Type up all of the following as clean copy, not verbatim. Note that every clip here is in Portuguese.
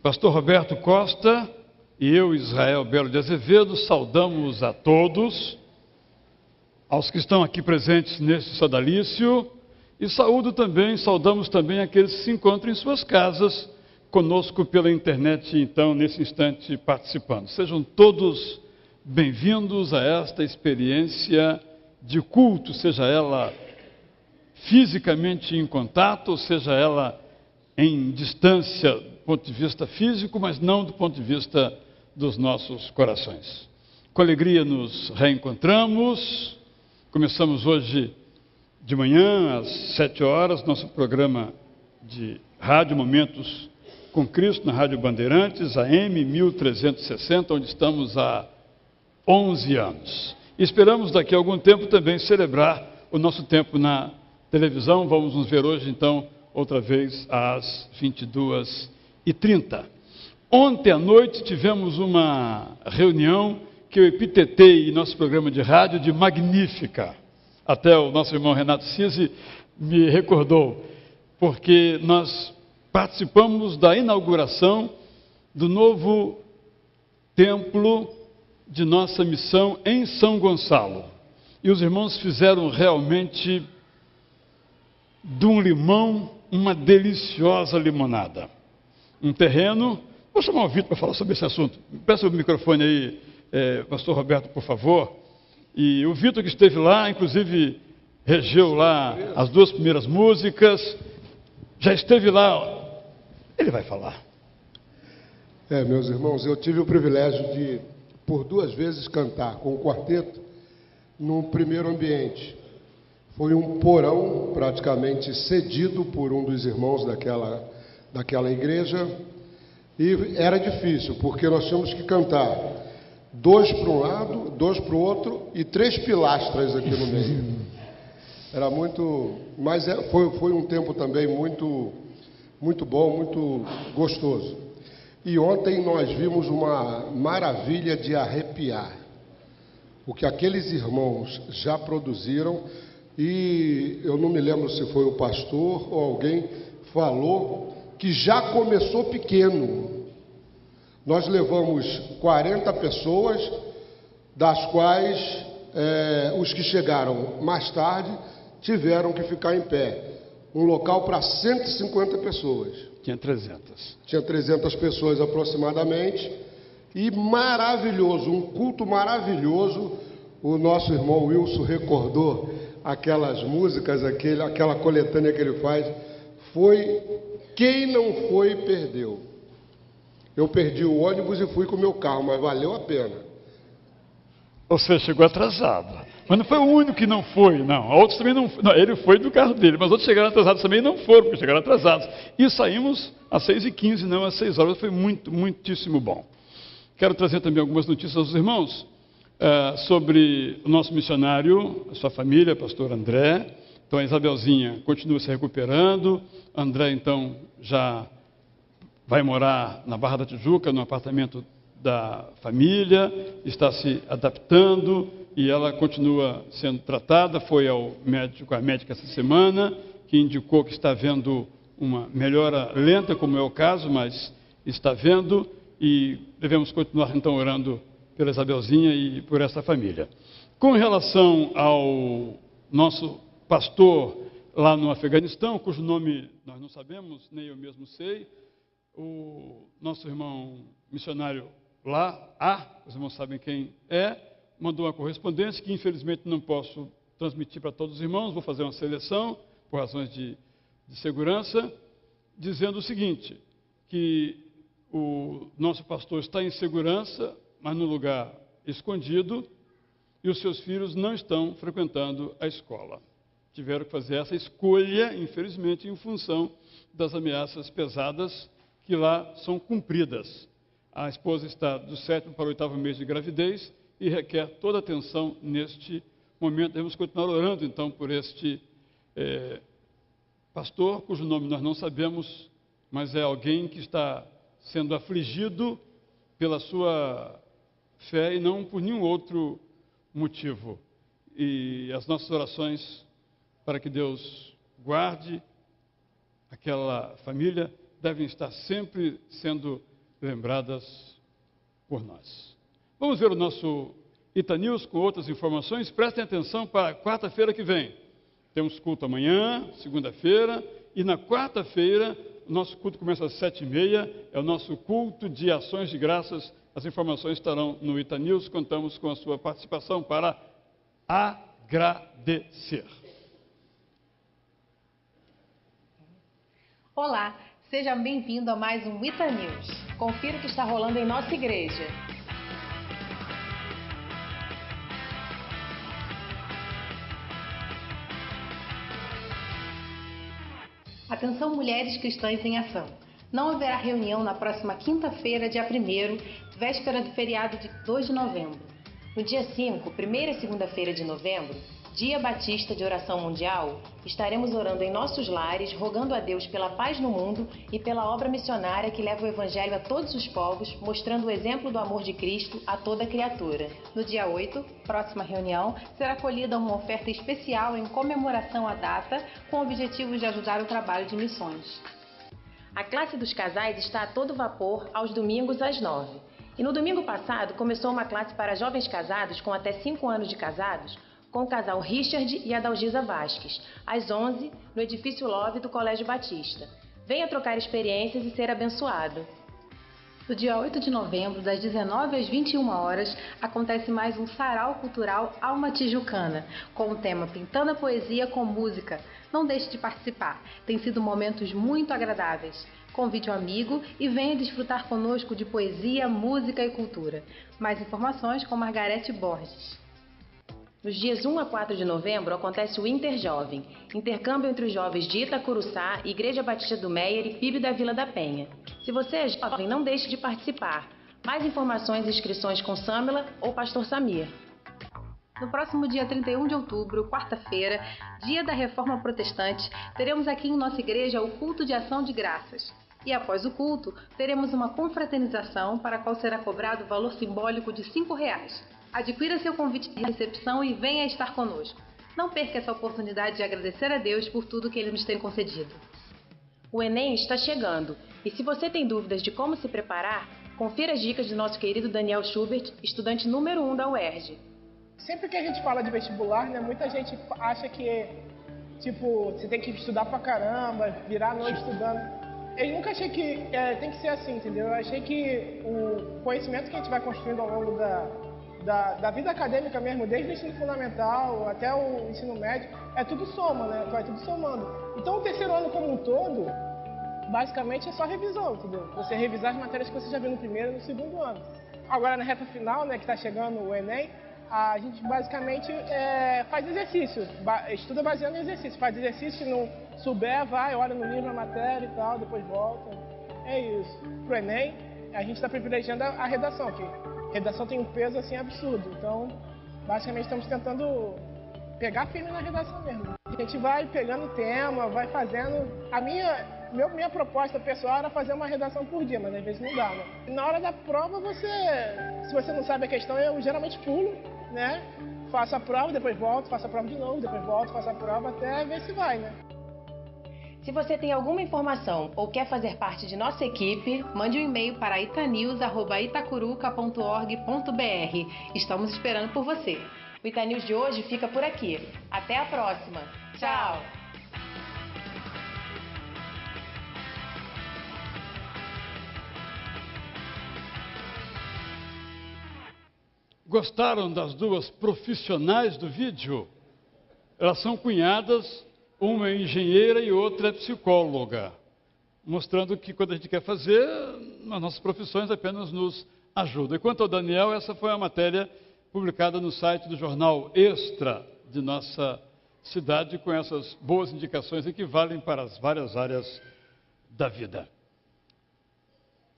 Pastor Roberto Costa e eu, Israel Belo de Azevedo, saudamos a todos, aos que estão aqui presentes neste sodalício, e saudamos também aqueles que se encontram em suas casas, conosco pela internet, então, nesse instante, participando. Sejam todos bem-vindos a esta experiência de culto, seja ela fisicamente em contato, ou seja ela em distância do ponto de vista físico, mas não do ponto de vista dos nossos corações. Com alegria nos reencontramos. Começamos hoje de manhã, às 7 horas, nosso programa de rádio Momentos com Cristo, na Rádio Bandeirantes, AM 1360, onde estamos há 11 anos. E esperamos daqui a algum tempo também celebrar o nosso tempo na televisão. Vamos nos ver hoje, então, outra vez às 22h30. Ontem à noite tivemos uma reunião que eu epitetei em nosso programa de rádio de magnífica. Até o nosso irmão Renato Cisi me recordou, porque nós participamos da inauguração do novo templo de nossa missão em São Gonçalo. E os irmãos fizeram realmente de um limão uma deliciosa limonada. Um terreno. Vou chamar o Vitor para falar sobre esse assunto. Peça o microfone aí, pastor Roberto, por favor. E o Vitor, que esteve lá, inclusive regeu lá as 2 primeiras músicas, já esteve lá, ele vai falar. Meus irmãos, eu tive o privilégio de, por 2 vezes, cantar com o quarteto no primeiro ambiente. Foi um porão praticamente cedido por um dos irmãos daquela igreja, e era difícil, porque nós tínhamos que cantar 2 para um lado, 2 para o outro e 3 pilastras aqui no meio. Era muito, mas foi um tempo também muito, muito bom, muito gostoso. E ontem nós vimos uma maravilha de arrepiar, o que aqueles irmãos já produziram. E eu não me lembro se foi o pastor ou alguém falou que já começou pequeno. Nós levamos 40 pessoas, das quais os que chegaram mais tarde tiveram que ficar em pé. Um local para 150 pessoas. Tinha 300. Tinha 300 pessoas aproximadamente. E maravilhoso, um culto maravilhoso. O nosso irmão Wilson recordou aquelas músicas, aquela coletânea que ele faz. Quem não foi, perdeu. Eu perdi o ônibus e fui com o meu carro, mas valeu a pena. Você chegou atrasado. Mas não foi o único que não foi, não. Outros também não. Ele foi do carro dele, mas outros chegaram atrasados também e não foram, porque chegaram atrasados. E saímos às 6h15, não às 6 horas. Foi muitíssimo bom. Quero trazer também algumas notícias aos irmãos sobre o nosso missionário, a sua família, pastor André. Então a Isabelzinha continua se recuperando. André, então, já vai morar na Barra da Tijuca, no apartamento da família, está se adaptando e ela continua sendo tratada. Foi ao médico, a médica essa semana, que indicou que está havendo uma melhora lenta, como é o caso, mas está vendo, e devemos continuar então orando pela Isabelzinha e por essa família. Com relação ao nosso pastor lá no Afeganistão, cujo nome nós não sabemos, nem eu mesmo sei, o nosso irmão missionário lá, os irmãos sabem quem é, mandou uma correspondência que infelizmente não posso transmitir para todos os irmãos, vou fazer uma seleção por razões de segurança, dizendo o seguinte, que o nosso pastor está em segurança, mas no lugar escondido, e os seus filhos não estão frequentando a escola. Tiveram que fazer essa escolha, infelizmente, em função das ameaças pesadas que lá são cumpridas. A esposa está do 7º para o 8º mês de gravidez e requer toda a atenção neste momento. Devemos continuar orando, então, por este pastor, cujo nome nós não sabemos, mas é alguém que está sendo afligido pela sua fé e não por nenhum outro motivo. E as nossas orações para que Deus guarde aquela família devem estar sempre sendo lembradas por nós. Vamos ver o nosso Itanews com outras informações. Prestem atenção para quarta-feira que vem. Temos culto amanhã, segunda-feira, e na quarta-feira, o nosso culto começa às 7h30, é o nosso culto de ações de graças. As informações estarão no Itanews, contamos com a sua participação para agradecer. Olá, seja bem-vindo a mais um Itanews. Confira o que está rolando em nossa igreja. Atenção, mulheres cristãs em ação. Não haverá reunião na próxima quinta-feira, dia 1º, véspera do feriado de 2 de novembro. No dia 5, primeira e segunda-feira de novembro, Dia Batista de Oração Mundial, estaremos orando em nossos lares, rogando a Deus pela paz no mundo e pela obra missionária que leva o Evangelho a todos os povos, mostrando o exemplo do amor de Cristo a toda criatura. No dia 8, próxima reunião, será acolhida uma oferta especial em comemoração à data, com o objetivo de ajudar o trabalho de missões. A classe dos casais está a todo vapor aos domingos às 9. E no domingo passado começou uma classe para jovens casados com até 5 anos de casados, com o casal Richard e Adalgisa Vasques, às 11, no edifício Love do Colégio Batista. Venha trocar experiências e ser abençoado. No dia 8 de novembro, das 19 às 21 horas, acontece mais um sarau cultural Alma Tijucana, com o tema Pintando a Poesia com Música. Não deixe de participar, tem sido momentos muito agradáveis. Convide um amigo e venha desfrutar conosco de poesia, música e cultura. Mais informações com Margarete Borges. Nos dias 1 a 4 de novembro acontece o Interjovem, intercâmbio entre os jovens de Itacuruçá, Igreja Batista do Meier e PIB da Vila da Penha. Se você é jovem, não deixe de participar. Mais informações e inscrições com Samila ou Pastor Samir. No próximo dia 31 de outubro, quarta-feira, dia da Reforma Protestante, teremos aqui em nossa igreja o culto de ação de graças. E após o culto, teremos uma confraternização para a qual será cobrado o valor simbólico de R$5. Adquira seu convite de recepção e venha estar conosco. Não perca essa oportunidade de agradecer a Deus por tudo que Ele nos tem concedido. O Enem está chegando e se você tem dúvidas de como se preparar, confira as dicas do nosso querido Daniel Schubert, estudante número 1 da UERJ. Sempre que a gente fala de vestibular, né, muita gente acha que você tem que estudar pra caramba, virar a noite estudando. Eu nunca achei que tem que ser assim, entendeu? Eu achei que o conhecimento que a gente vai construindo ao longo da vida acadêmica mesmo, desde o ensino fundamental até o ensino médio, é tudo soma, né? Vai tudo somando. Então o terceiro ano como um todo, basicamente é só revisão, entendeu? Você revisar as matérias que você já viu no primeiro e no segundo ano. Agora na reta final, né, que está chegando o Enem, a gente basicamente faz exercício, estuda baseado em exercício, faz exercício, se não souber, vai, olha no livro a matéria e tal, depois volta. É isso. Pro Enem, a gente está privilegiando a redação aqui. Redação tem um peso assim absurdo, então basicamente estamos tentando pegar firme na redação mesmo. A gente vai pegando o tema, vai fazendo. Minha proposta pessoal era fazer uma redação por dia, mas às vezes não dá, né? Na hora da prova, se você não sabe a questão, eu geralmente pulo, né? Faço a prova, depois volto, faço a prova de novo, depois volto, faço a prova até ver se vai, né? Se você tem alguma informação ou quer fazer parte de nossa equipe, mande um e-mail para itanews@itacuruca.org.br. Estamos esperando por você. O Itanews de hoje fica por aqui. Até a próxima. Tchau! Gostaram das duas profissionais do vídeo? Elas são cunhadas, uma é engenheira e outra é psicóloga, mostrando que quando a gente quer fazer, as nossas profissões apenas nos ajudam. E quanto ao Daniel, essa foi a matéria publicada no site do jornal Extra de nossa cidade, com essas boas indicações que valem para as várias áreas da vida.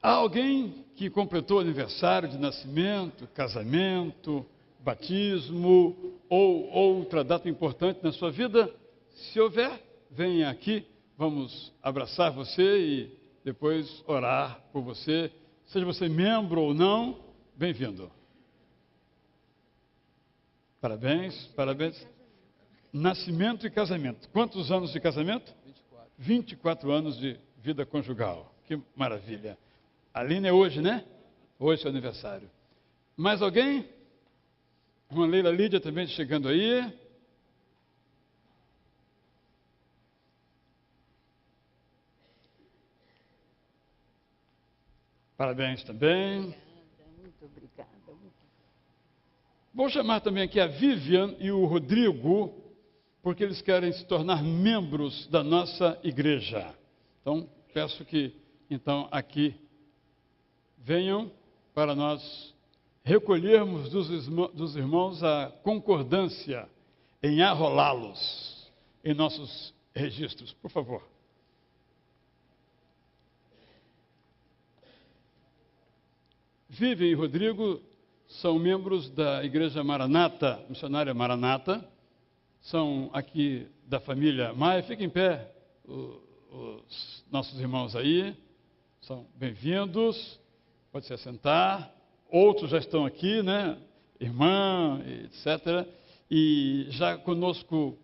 Há alguém que completou aniversário de nascimento, casamento, batismo ou outra data importante na sua vida? Se houver, venha aqui, vamos abraçar você e depois orar por você. Seja você membro ou não, bem-vindo. Parabéns, parabéns. Nascimento e casamento. Quantos anos de casamento? 24. 24 anos de vida conjugal. Que maravilha. Aline é hoje, né? Hoje é seu aniversário. Mais alguém? Uma Leila Lídia também chegando aí. Parabéns também. Muito obrigada. Vou chamar também aqui a Vivian e o Rodrigo, porque eles querem se tornar membros da nossa igreja. Então, peço que, então, aqui venham para nós recolhermos dos irmãos a concordância em arrolá-los em nossos registros. Por favor. Vivian e Rodrigo são membros da Igreja Maranata, missionária Maranata, são aqui da família Maia. Fiquem em pé, os nossos irmãos aí, são bem-vindos, pode se assentar. Outros já estão aqui, né? Irmã, etc. E já conosco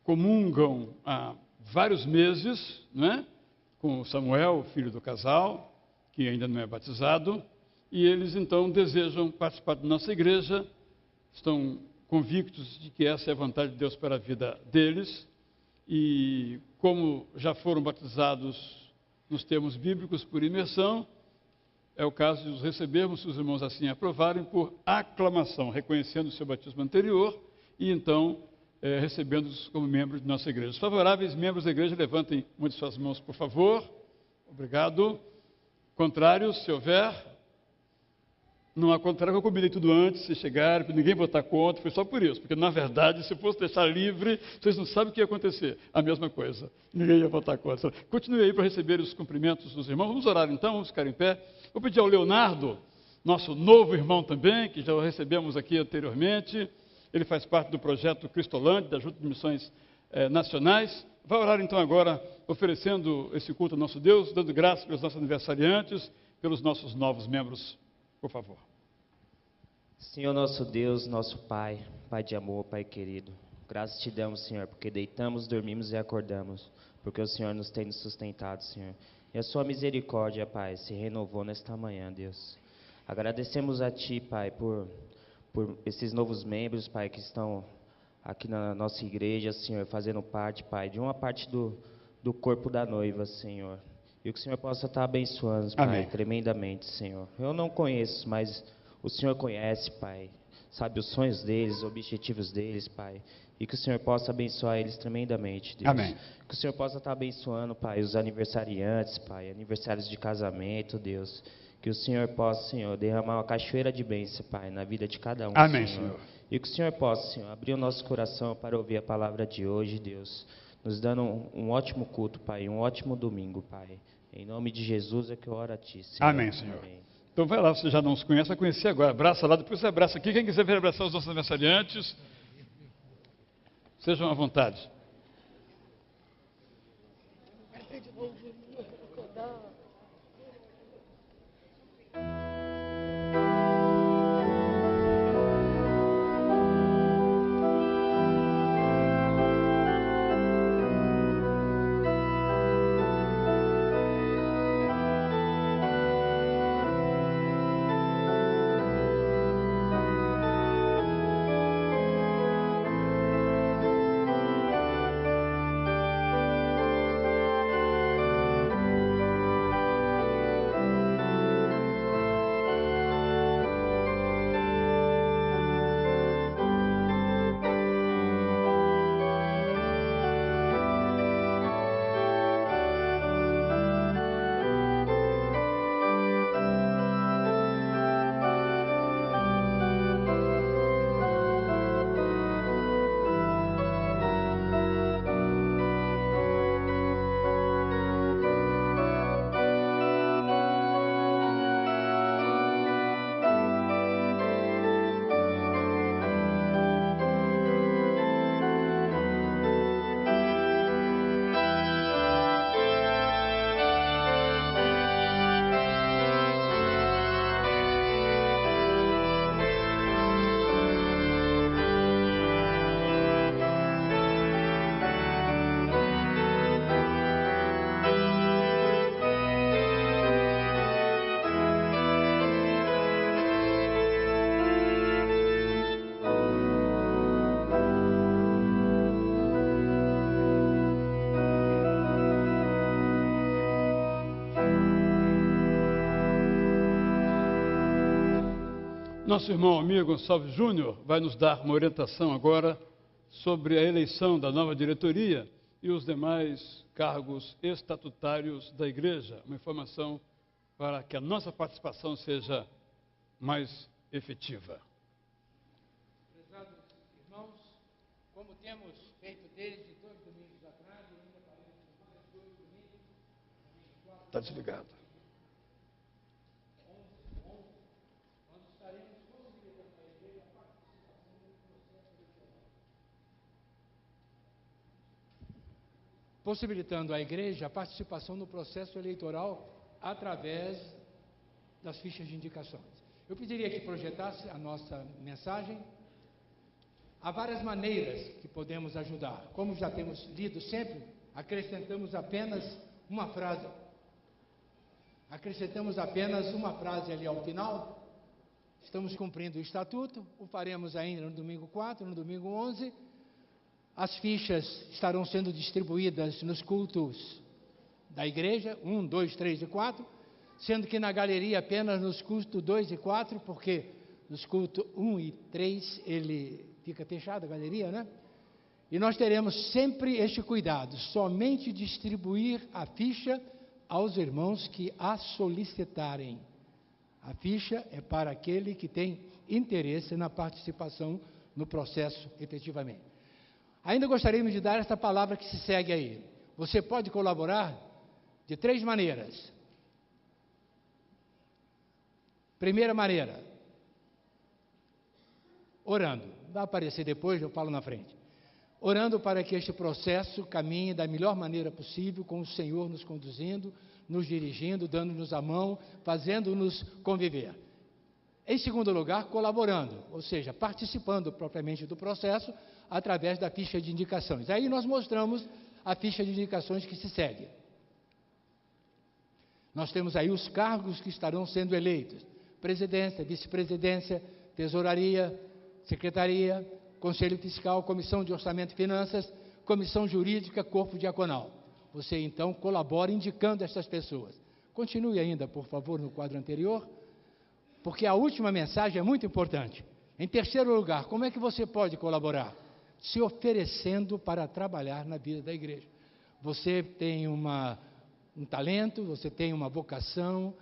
comungam há vários meses, né? Com o Samuel, filho do casal, que ainda não é batizado. E eles, então, desejam participar da nossa igreja, estão convictos de que essa é a vontade de Deus para a vida deles, e como já foram batizados nos termos bíblicos por imersão, é o caso de os recebermos, se os irmãos assim aprovarem, por aclamação, reconhecendo o seu batismo anterior, e então recebendo-os como membros de nossa igreja. Os favoráveis membros da igreja, levantem uma de suas mãos, por favor. Obrigado. Contrários, se houver. Não há contrário, eu combinei tudo antes, se chegarem, para ninguém votar contra, foi só por isso, porque na verdade, se fosse deixar livre, vocês não sabem o que ia acontecer, a mesma coisa, ninguém ia votar contra. Continue aí para receber os cumprimentos dos irmãos, vamos orar então, vamos ficar em pé. Vou pedir ao Leonardo, nosso novo irmão também, que já o recebemos aqui anteriormente, ele faz parte do projeto Cristolândia, da Junta de Missões Nacionais, vai orar então agora, oferecendo esse culto ao nosso Deus, dando graças pelos nossos aniversariantes, pelos nossos novos membros. Por favor. Senhor nosso Deus, nosso Pai, Pai de amor, Pai querido, graças te damos, Senhor, porque deitamos, dormimos e acordamos, porque o Senhor nos tem sustentado, Senhor. E a sua misericórdia, Pai, se renovou nesta manhã, Deus. Agradecemos a Ti, Pai, por esses novos membros, Pai, que estão aqui na nossa igreja, Senhor, fazendo parte, Pai, de uma parte do corpo da noiva, Senhor. E que o Senhor possa estar abençoando, Pai, Amém. tremendamente, Senhor. Eu não conheço, mas o Senhor conhece, Pai. Sabe os sonhos deles, os objetivos deles, Pai. E que o Senhor possa abençoar eles tremendamente, Deus. Amém. Que o Senhor possa estar abençoando, Pai, os aniversariantes, Pai, aniversários de casamento, Deus. Que o Senhor possa, Senhor, derramar uma cachoeira de bênção, Pai, na vida de cada um, Amém, Senhor. E que o Senhor possa, Senhor, abrir o nosso coração para ouvir a palavra de hoje, Deus. Nos dando um ótimo culto, Pai, um ótimo domingo, Pai. Em nome de Jesus é que eu oro a Ti, Senhor. Amém, Senhor. Amém. Então vai lá, você já não os conhece, vai conhecer agora. Abraça lá, depois você abraça aqui. Quem quiser vir abraçar os nossos aniversariantes, sejam à vontade. Nosso irmão amigo Gonçalves Júnior vai nos dar uma orientação agora sobre a eleição da nova diretoria e os demais cargos estatutários da igreja. Uma informação para que a nossa participação seja mais efetiva. Prezados irmãos, como temos feito desde 2 domingos atrás, e ainda faremos mais 2 domingos, Está desligado. possibilitando à igreja a participação no processo eleitoral através das fichas de indicações. Eu pediria que projetasse a nossa mensagem. Há várias maneiras que podemos ajudar. Como já temos lido sempre, acrescentamos apenas uma frase. Acrescentamos apenas uma frase ali ao final. Estamos cumprindo o estatuto, o faremos ainda no domingo 4, no domingo 11. As fichas estarão sendo distribuídas nos cultos da igreja, 1, 2, 3 e 4, sendo que na galeria apenas nos cultos 2 e 4, porque nos cultos 1 e 3 ele fica fechado, a galeria, né? E nós teremos sempre este cuidado, somente distribuir a ficha aos irmãos que a solicitarem. A ficha é para aquele que tem interesse na participação no processo efetivamente. Ainda gostaríamos de dar esta palavra que se segue aí. Você pode colaborar de 3 maneiras. Primeira maneira, orando. Vai aparecer depois, eu falo na frente. Orando para que este processo caminhe da melhor maneira possível, com o Senhor nos conduzindo, nos dirigindo, dando-nos a mão, fazendo-nos conviver. Em segundo lugar, colaborando, ou seja, participando propriamente do processo, através da ficha de indicações. Aí nós mostramos a ficha de indicações que se segue. Nós temos aí os cargos que estarão sendo eleitos: presidência, vice-presidência, tesouraria, secretaria, conselho fiscal, comissão de orçamento e finanças, comissão jurídica, corpo diaconal. Você então colabora indicando essas pessoas. Continue ainda, por favor, no quadro anterior, porque a última mensagem é muito importante. Em terceiro lugar, como é que você pode colaborar? Se oferecendo para trabalhar na vida da igreja. Você tem um talento, você tem uma vocação,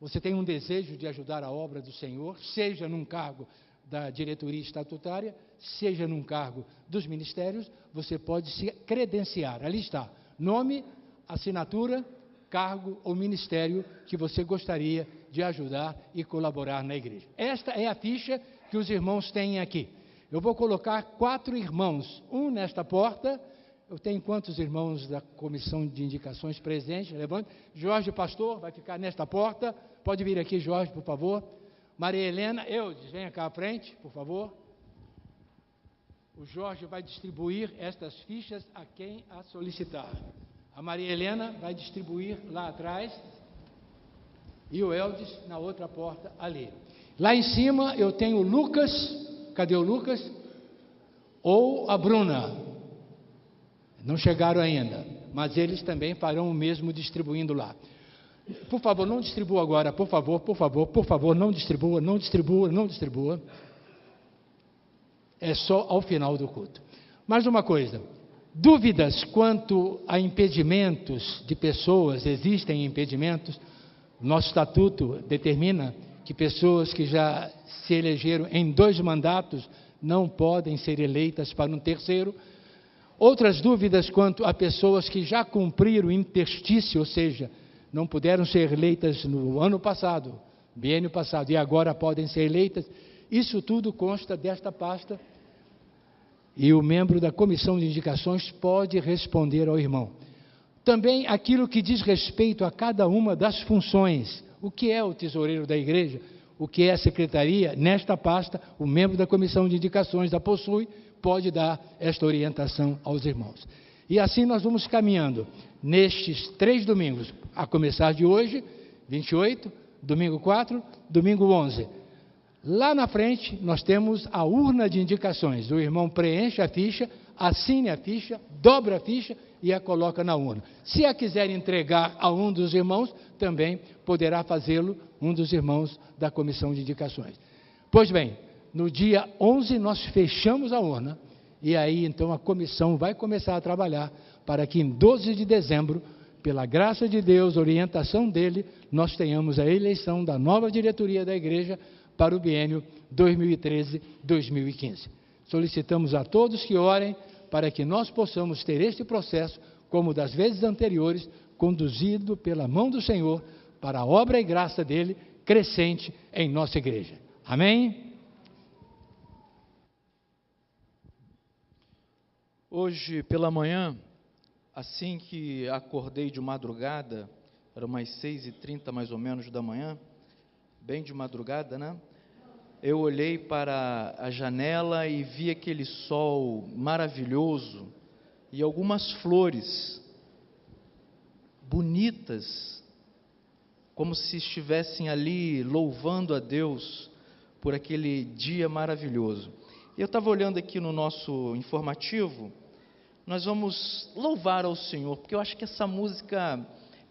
você tem um desejo de ajudar a obra do Senhor, seja num cargo da diretoria estatutária, seja num cargo dos ministérios, você pode se credenciar. Ali está, nome, assinatura, cargo ou ministério que você gostaria de ajudar e colaborar na igreja. Esta é a ficha que os irmãos têm aqui. Eu vou colocar 4 irmãos, um nesta porta. Eu tenho quantos irmãos da comissão de indicações presentes? Levante. Jorge, pastor, vai ficar nesta porta. Pode vir aqui, Jorge, por favor. Maria Helena, Eudes, venha cá à frente, por favor. O Jorge vai distribuir estas fichas a quem a solicitar. A Maria Helena vai distribuir lá atrás. E o Eudes na outra porta ali. Lá em cima eu tenho o Lucas. Cadê o Lucas? Ou a Bruna. Não chegaram ainda, mas eles também farão o mesmo distribuindo lá. Por favor, não distribua agora, por favor, não distribua. É só ao final do culto. Mais uma coisa, dúvidas quanto a impedimentos de pessoas, existem impedimentos, nosso estatuto determina que pessoas que já se elegeram em 2 mandatos não podem ser eleitas para um terceiro. Outras dúvidas quanto a pessoas que já cumpriram o interstício, ou seja, não puderam ser eleitas no ano passado, biênio passado, e agora podem ser eleitas. Isso tudo consta desta pasta e o membro da comissão de indicações pode responder ao irmão. Também aquilo que diz respeito a cada uma das funções. O que é o tesoureiro da igreja? O que é a secretaria? Nesta pasta, o membro da comissão de indicações a possui, pode dar esta orientação aos irmãos. E assim nós vamos caminhando nestes 3 domingos, a começar de hoje, 28, domingo 4, domingo 11. Lá na frente, nós temos a urna de indicações. O irmão preenche a ficha, assine a ficha, dobra a ficha e a coloca na urna. Se a quiser entregar a um dos irmãos, também poderá fazê-lo um dos irmãos da comissão de indicações. Pois bem, no dia 11 nós fechamos a urna, e aí então a comissão vai começar a trabalhar para que em 12 de dezembro, pela graça de Deus, orientação dele, nós tenhamos a eleição da nova diretoria da igreja para o biênio 2013-2015. Solicitamos a todos que orem para que nós possamos ter este processo, como das vezes anteriores, conduzido pela mão do Senhor, para a obra e graça dele, crescente em nossa igreja. Amém? Hoje pela manhã, assim que acordei de madrugada, eram umas 6h30 mais ou menos da manhã, bem de madrugada, né? Eu olhei para a janela e vi aquele sol maravilhoso e algumas flores bonitas, como se estivessem ali louvando a Deus por aquele dia maravilhoso. Eu estava olhando aqui no nosso informativo, nós vamos louvar ao Senhor, porque eu acho que essa música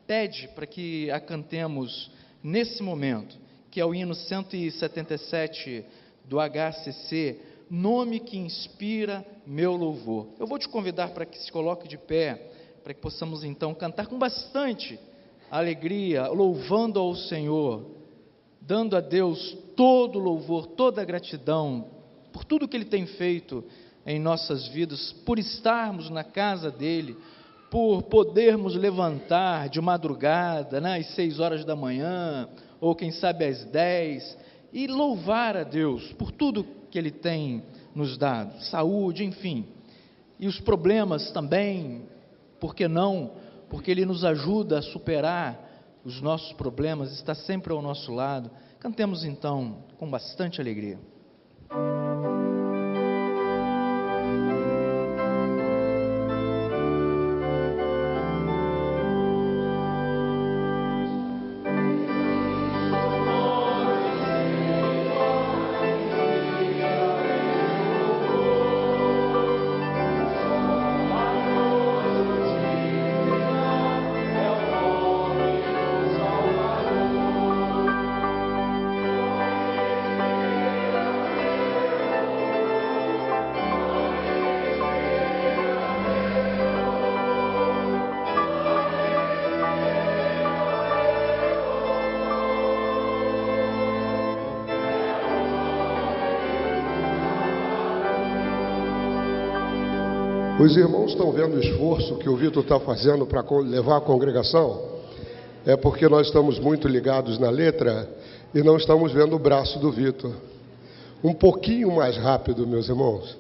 pede para que a cantemos nesse momento, que é o hino 177 do HCC, Nome que Inspira Meu Louvor. Eu vou te convidar para que se coloque de pé, para que possamos então cantar com bastante alegria, louvando ao Senhor, dando a Deus todo o louvor, toda a gratidão, por tudo que Ele tem feito em nossas vidas, por estarmos na casa dEle, por podermos levantar de madrugada, né, às 6 horas da manhã, ou quem sabe às 10, e louvar a Deus por tudo que Ele tem nos dado, saúde, enfim, e os problemas também, por que não? Porque Ele nos ajuda a superar os nossos problemas, está sempre ao nosso lado. Cantemos então com bastante alegria. Os irmãos estão vendo o esforço que o Vitor está fazendo para levar a congregação? É porque nós estamos muito ligados na letra e não estamos vendo o braço do Vitor. Um pouquinho mais rápido, meus irmãos.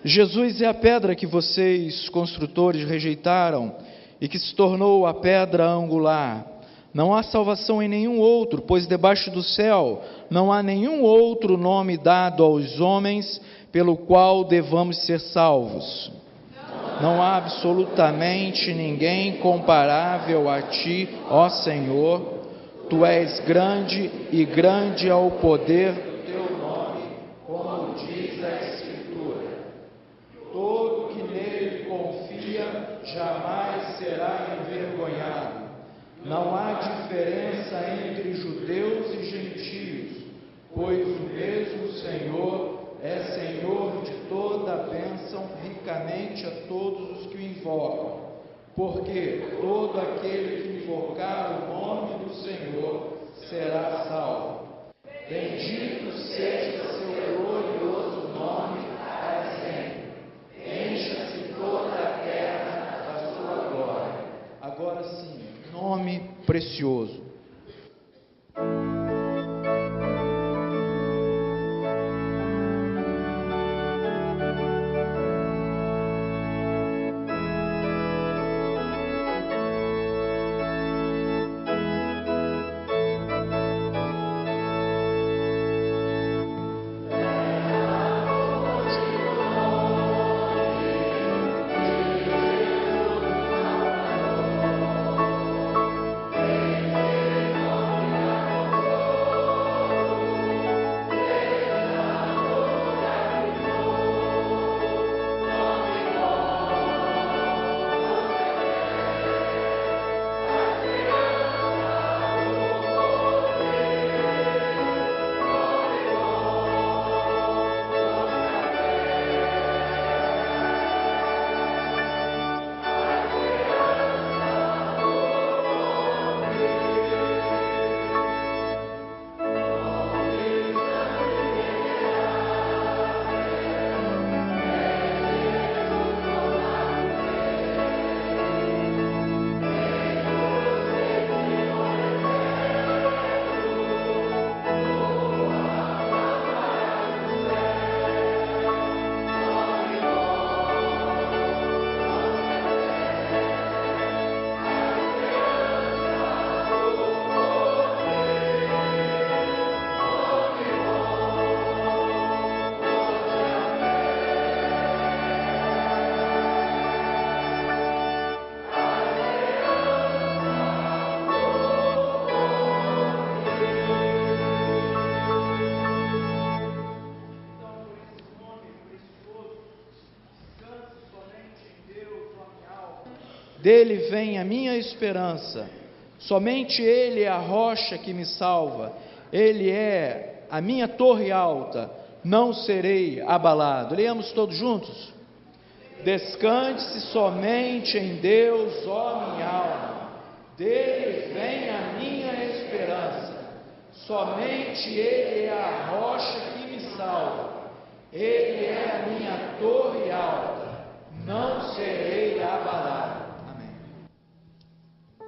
Jesus é a pedra que vocês, construtores, rejeitaram e que se tornou a pedra angular. Não há salvação em nenhum outro, pois debaixo do céu não há nenhum outro nome dado aos homens pelo qual devamos ser salvos. Não há absolutamente ninguém comparável a Ti, ó Senhor. Tu és grande e grande é o poder do Teu nome, como diz a Escritura. Todo que nele confia jamais será envergonhado. Não há diferença entre judeus e gentios, pois o mesmo Senhor é Senhor de toda a bênção ricamente a todos os que o invocam. Porque todo aquele que invocar o nome do Senhor será salvo. Bendito seja seu glorioso nome para sempre. Encha-se toda a terra da sua glória. Agora dele vem a minha esperança. Somente Ele é a rocha que me salva, Ele é a minha torre alta, não serei abalado. Leamos todos juntos? Descanse somente em Deus, ó minha alma, dele vem a minha esperança. Somente Ele é a rocha que me salva, Ele é a minha torre alta, não serei abalado.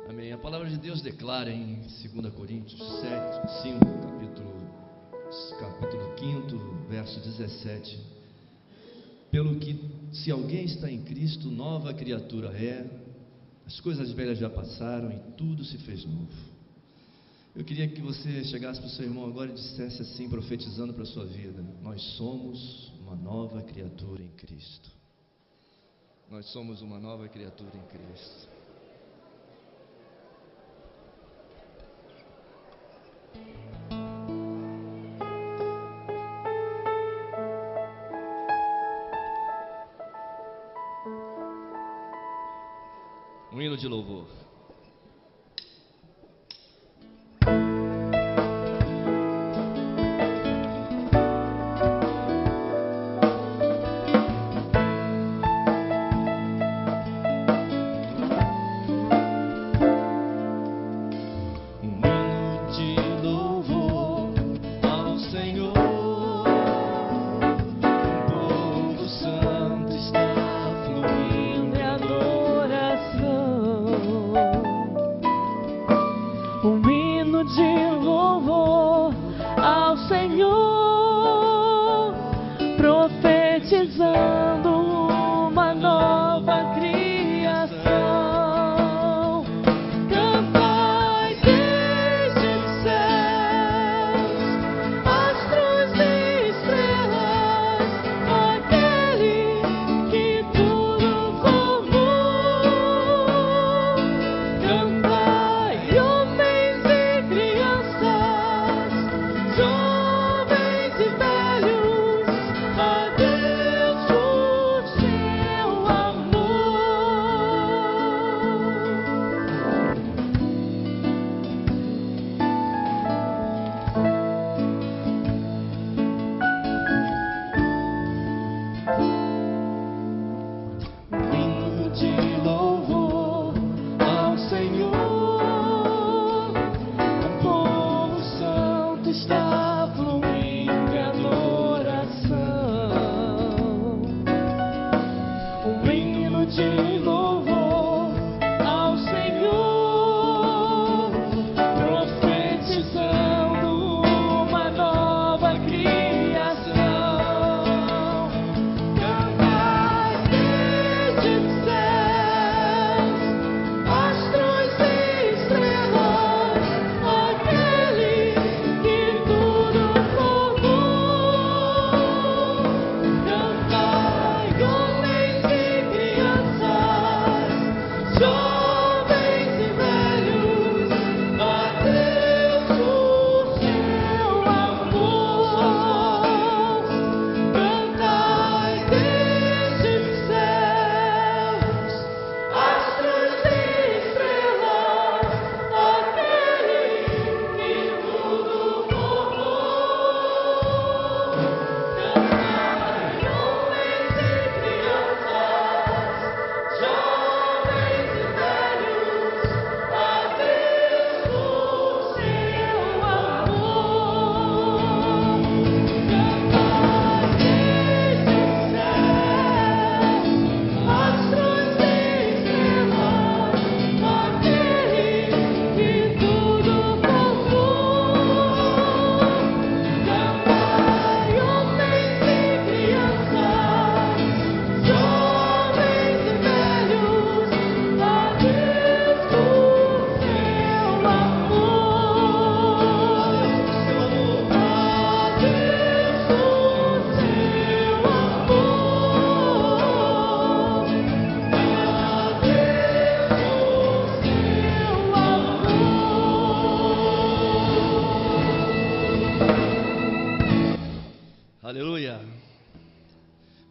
Amém. A palavra de Deus declara em 2 Coríntios 5, capítulo 5, verso 17: pelo que, se alguém está em Cristo, nova criatura é, as coisas velhas já passaram e tudo se fez novo. Eu queria que você chegasse para o seu irmão agora e dissesse assim, profetizando para a sua vida: nós somos uma nova criatura em Cristo. Nós somos uma nova criatura em Cristo. Um hino de louvor.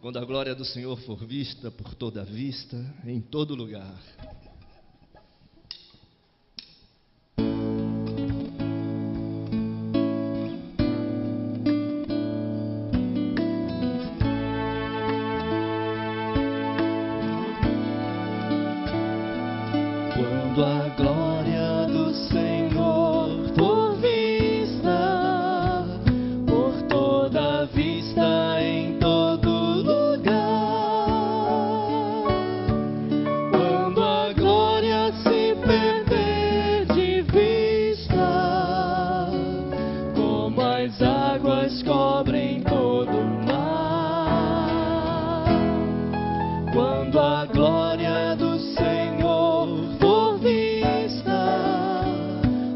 Quando a glória do Senhor for vista por toda a vista, em todo lugar, as águas cobrem todo o mar. Quando a glória do Senhor for vista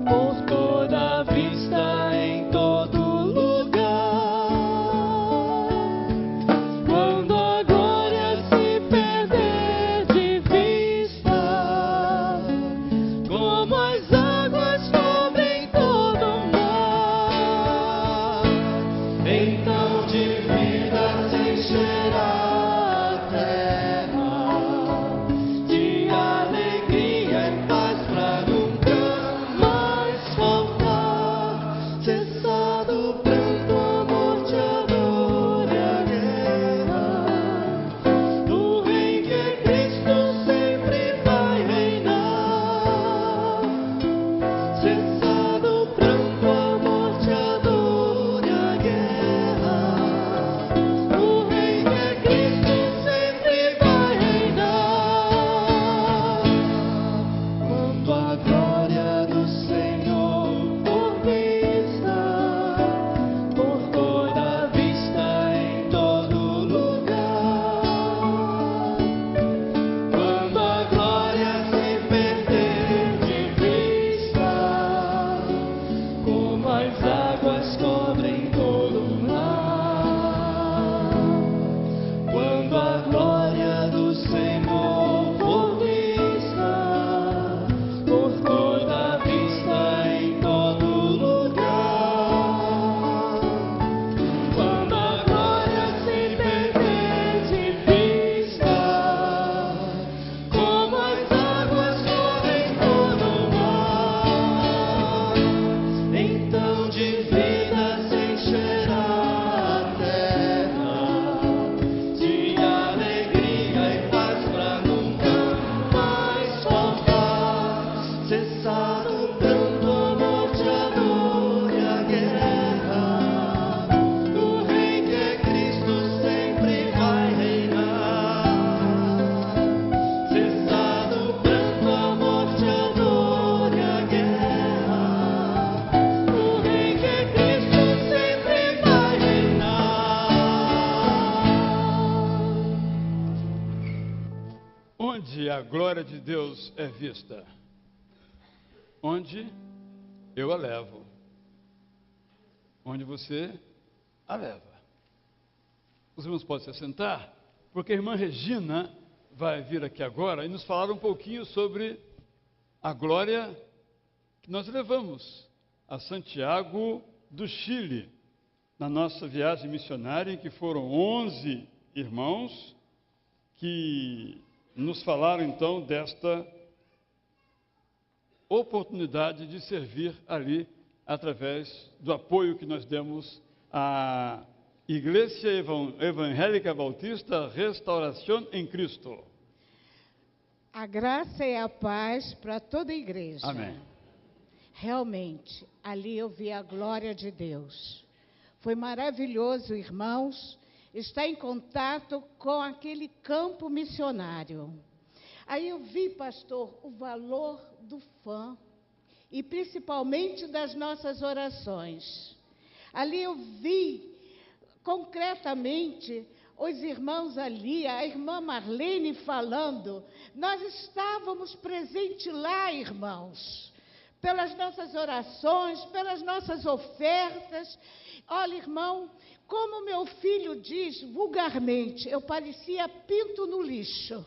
por toda a vista em todo lugar. Quando a glória se perder de vista, como as águas cobrem todo o mar, então de vida se encherá a terra, de alegria e paz pra nunca mais faltar. Cessado o pranto, a morte, a dor e a guerra, o Rei que é Cristo sempre vai reinar. Cessado o pranto, a morte, a dor e a guerra, o Rei que é Cristo sempre vai reinar. Quando a glória do Senhor for vista por toda a vista em todo lugar. Quando a glória se perder de vista, como as águas cobrem todo o mar. Quando a glória do Senhor for vista por toda a vista em todo lugar. Quando a glória se perder de vista, como as águas cobrem todo o mar, então de vida se encherá a terra, de alegria e paz pra nunca mais faltar. Cessado o pranto, a morte, a dor e a guerra, o Rei que é Cristo sempre vai reinar. Cessado o pranto, a morte, a dor e a guerra, o Rei que é Cristo sempre vai reinar. Onde a glória de Deus é vista, onde eu a levo, onde você a leva. Os irmãos podem se assentar, porque a irmã Regina vai vir aqui agora e nos falar um pouquinho sobre a glória que nós levamos a Santiago do Chile, na nossa viagem missionária, em que foram 11 irmãos que nos falaram então desta oportunidade de servir ali através do apoio que nós demos à Igreja Evangélica Bautista Restauração em Cristo. A graça e a paz para toda a igreja. Amém. Realmente, ali eu vi a glória de Deus. Foi maravilhoso, irmãos, estar em contato com aquele campo missionário. Aí eu vi, pastor, o valor do fã e principalmente das nossas orações. Ali eu vi concretamente os irmãos ali, a irmã Marlene falando, nós estávamos presentes lá, irmãos, pelas nossas orações, pelas nossas ofertas. Olha, irmão, como meu filho diz vulgarmente, eu parecia pinto no lixo.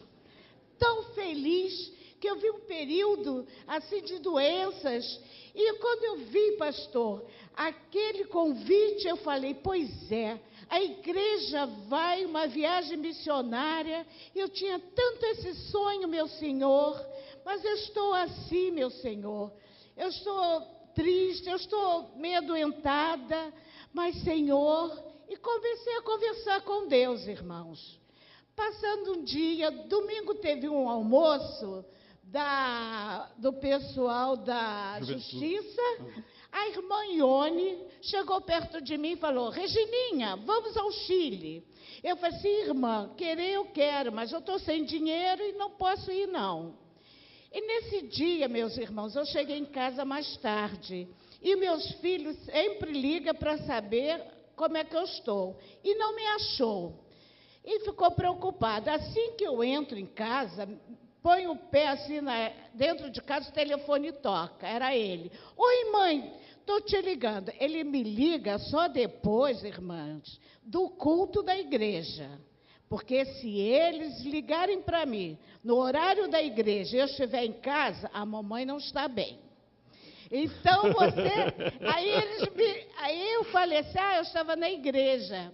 Tão feliz que eu vi um período assim de doenças. E quando eu vi, pastor, aquele convite, eu falei, pois é, a igreja vai uma viagem missionária. Eu tinha tanto esse sonho, meu Senhor, mas eu estou assim, meu Senhor. Eu estou triste, eu estou meio adoentada, mas Senhor, e comecei a conversar com Deus, irmãos. Passando um dia, domingo teve um almoço do pessoal da Justiça. A irmã Ione chegou perto de mim e falou, Regininha, vamos ao Chile. Eu falei assim, irmã, querer eu quero, mas eu estou sem dinheiro e não posso ir não. E nesse dia, meus irmãos, eu cheguei em casa mais tarde E meus filhos sempre ligam para saber como é que eu estou. E não me achou. E ficou preocupado. Assim que eu entro em casa, põe o pé assim dentro de casa, o telefone toca. Era ele. Oi, mãe, estou te ligando. Ele me liga só depois, irmãs, do culto da igreja. Porque se eles ligarem para mim no horário da igreja e eu estiver em casa, a mamãe não está bem. Então aí eu falei assim, eu estava na igreja.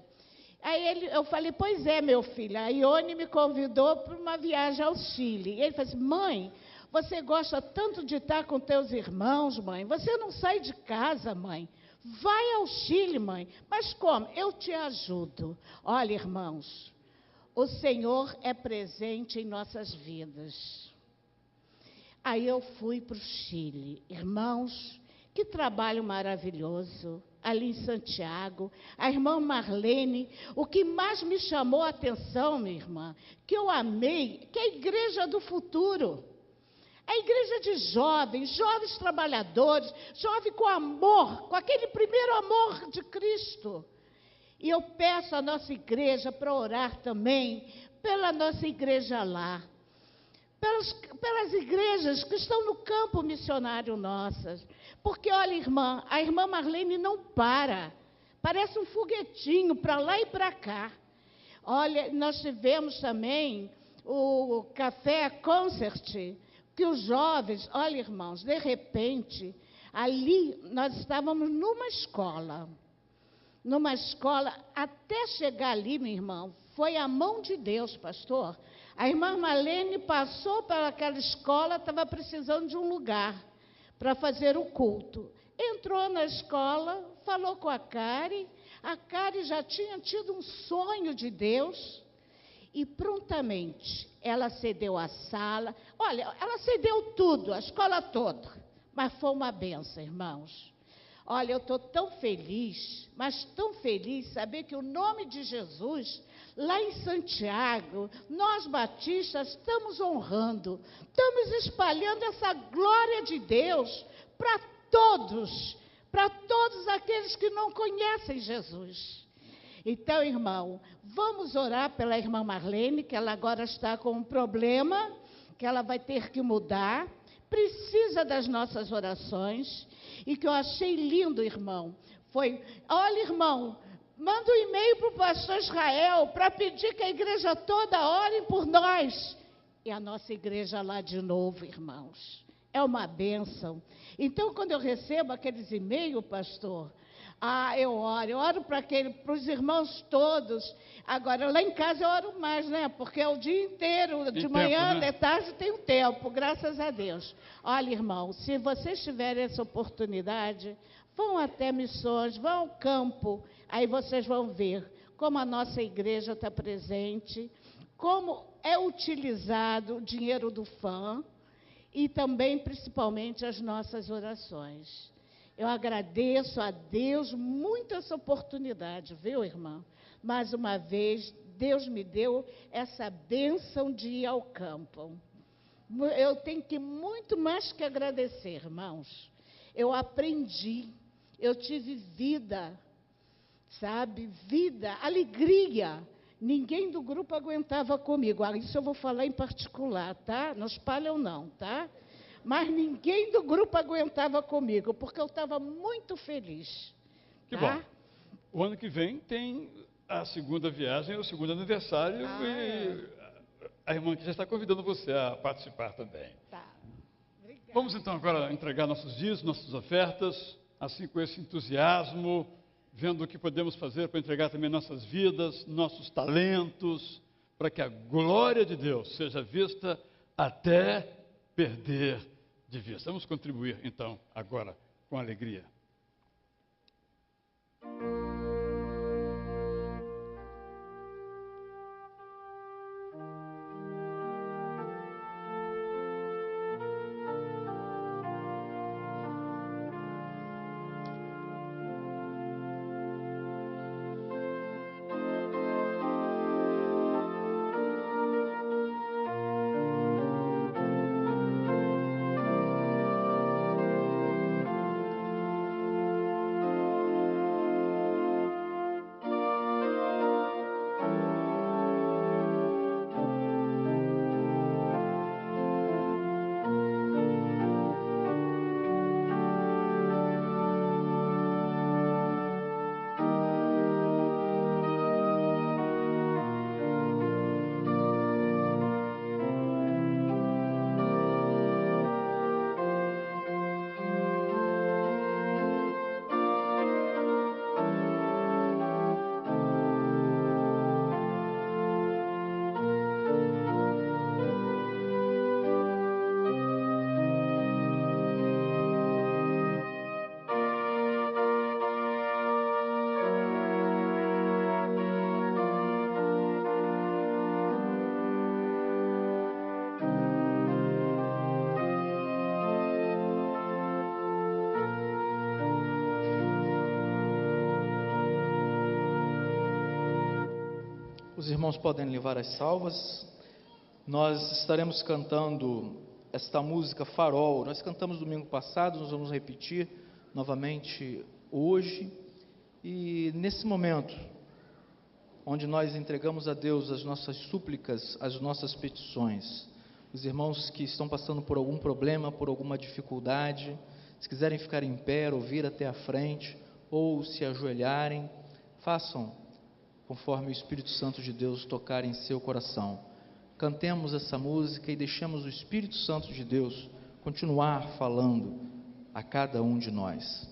Eu falei, pois é, meu filho, a Ione me convidou para uma viagem ao Chile. E ele falou assim, mãe, você gosta tanto de estar com teus irmãos, mãe, você não sai de casa, mãe. Vai ao Chile, mãe. Mas como? Eu te ajudo. Olha, irmãos, o Senhor é presente em nossas vidas. Aí eu fui para o Chile. Irmãos, que trabalho maravilhoso. Ali em Santiago, a irmã Marlene, o que mais me chamou a atenção, minha irmã, que eu amei, que é a igreja do futuro. A igreja de jovens, jovens trabalhadores, jovens com amor, com aquele primeiro amor de Cristo. E eu peço à nossa igreja para orar também pela nossa igreja lá. Pelas igrejas que estão no campo missionário nossas. Porque, olha, irmã, a irmã Marlene não para. Parece um foguetinho para lá e para cá. Olha, nós tivemos também o Café Concert, que os jovens, olha, irmãos, de repente, ali nós estávamos numa escola. Até chegar ali, meu irmão, foi a mão de Deus, pastor. A irmã Marlene passou para aquela escola, estava precisando de um lugar para fazer o culto. Entrou na escola, falou com a Kari já tinha tido um sonho de Deus, e prontamente ela cedeu a sala. Olha, ela cedeu tudo, a escola toda, mas foi uma benção, irmãos. Olha, eu estou tão feliz, mas tão feliz, saber que o nome de Jesus, lá em Santiago, nós batistas estamos honrando, estamos espalhando essa glória de Deus para todos aqueles que não conhecem Jesus. Então, irmão, vamos orar pela irmã Marlene, que ela agora está com um problema, que ela vai ter que mudar, precisa das nossas orações. E que eu achei lindo, irmão, olha, irmão, manda um e-mail para o pastor Israel para pedir que a igreja toda ore por nós. E a nossa igreja lá de novo, irmãos. É uma bênção. Então, quando eu recebo aqueles e-mails, pastor, eu oro para os irmãos todos. Agora, lá em casa eu oro mais, né? Porque é o dia inteiro, de manhã, de tarde, tem um tempo, graças a Deus. Olha, irmão, se vocês tiverem essa oportunidade, vão até missões, vão ao campo, aí vocês vão ver como a nossa igreja está presente, como é utilizado o dinheiro do FAM e também, principalmente, as nossas orações. Eu agradeço a Deus muito essa oportunidade, viu, irmã? Mais uma vez, Deus me deu essa bênção de ir ao campo. Eu tenho muito mais que agradecer, irmãos. Eu aprendi, eu tive vida, sabe? Vida, alegria. Ninguém do grupo aguentava comigo. Isso eu vou falar em particular, tá? Não espalham não, tá? Mas ninguém do grupo aguentava comigo, porque eu estava muito feliz. Que bom. O ano que vem tem a segunda viagem, o segundo aniversário, e a irmã que já está convidando você a participar também. Tá. Obrigada. Vamos então agora entregar nossos dízimos, nossas ofertas, assim com esse entusiasmo, vendo o que podemos fazer para entregar também nossas vidas, nossos talentos, para que a glória de Deus seja vista até perder de vista. Vamos contribuir, então, agora, com alegria. Os irmãos podem levar as salvas. Nós estaremos cantando esta música Farol. Nós cantamos domingo passado, nós vamos repetir novamente hoje. E nesse momento, onde nós entregamos a Deus as nossas súplicas, as nossas petições, os irmãos que estão passando por algum problema, por alguma dificuldade, se quiserem ficar em pé, ou vir até a frente, ou se ajoelharem, façam conforme o Espírito Santo de Deus tocar em seu coração. Cantemos essa música e deixemos o Espírito Santo de Deus continuar falando a cada um de nós.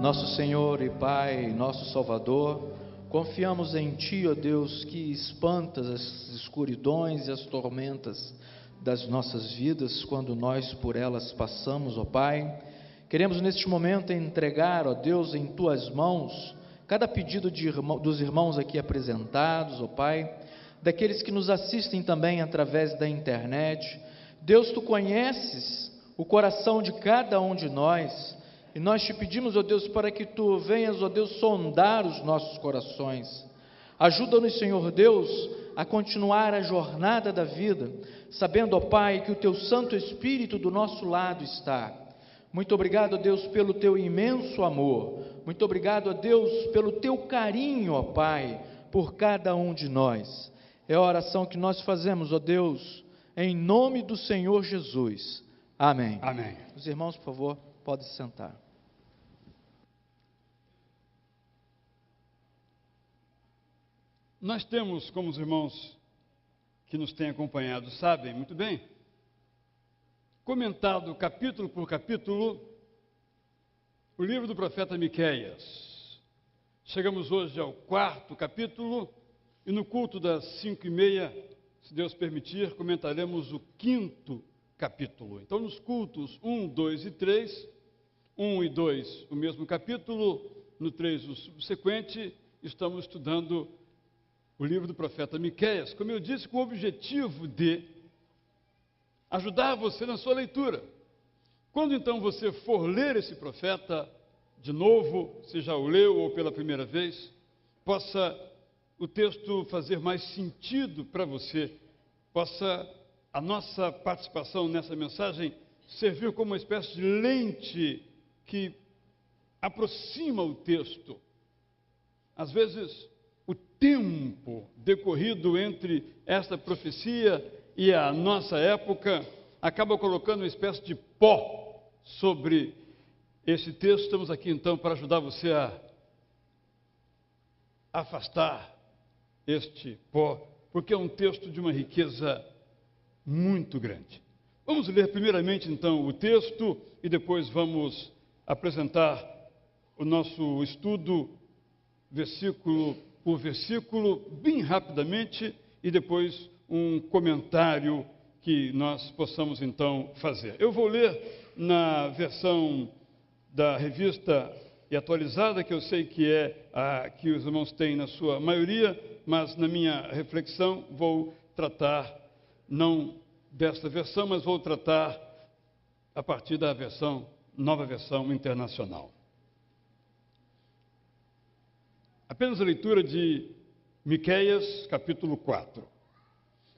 Nosso Senhor e Pai, nosso Salvador, confiamos em Ti, ó Deus, que espantas as escuridões e as tormentas das nossas vidas quando nós por elas passamos, ó Pai, Queremos neste momento entregar, ó Deus, em Tuas mãos, cada pedido dos irmãos aqui apresentados, ó Pai, daqueles que nos assistem também através da internet. Deus, Tu conheces o coração de cada um de nós, e nós Te pedimos, ó Deus, para que Tu venhas, ó Deus, sondar os nossos corações. Ajuda-nos, Senhor Deus, a continuar a jornada da vida, sabendo, ó Pai, que o Teu Santo Espírito do nosso lado está. Muito obrigado, ó Deus, pelo Teu imenso amor. Muito obrigado, ó Deus, pelo Teu carinho, ó Pai, por cada um de nós. É a oração que nós fazemos, ó Deus, em nome do Senhor Jesus. Amém. Amém. Os irmãos, por favor, podem se sentar. Nós temos, como os irmãos que nos têm acompanhado sabem muito bem, comentado capítulo por capítulo o livro do profeta Miqueias. Chegamos hoje ao 4º capítulo e no culto das 5h30, se Deus permitir, comentaremos o 5º capítulo. Então, nos cultos 1, 2 e 3, 1 e 2 o mesmo capítulo, no 3 o subsequente, estamos estudando o livro do profeta Miqueias, como eu disse, com o objetivo de ajudar você na sua leitura. Quando então você for ler esse profeta de novo, se já o leu ou pela primeira vez, possa o texto fazer mais sentido para você, possa a nossa participação nessa mensagem servir como uma espécie de lente que aproxima o texto. Às vezes, o tempo decorrido entre esta profecia e a nossa época acaba colocando uma espécie de pó sobre esse texto. Estamos aqui então para ajudar você a afastar este pó, porque é um texto de uma riqueza muito grande. Vamos ler primeiramente então o texto e depois vamos apresentar o nosso estudo versículo por versículo, bem rapidamente, e depois um comentário que nós possamos então fazer. Eu vou ler na versão da revista e atualizada, que eu sei que é a que os irmãos têm na sua maioria, mas na minha reflexão vou tratar não desta versão, mas vou tratar a partir da nova versão internacional. Apenas a leitura de Miqueias, capítulo 4.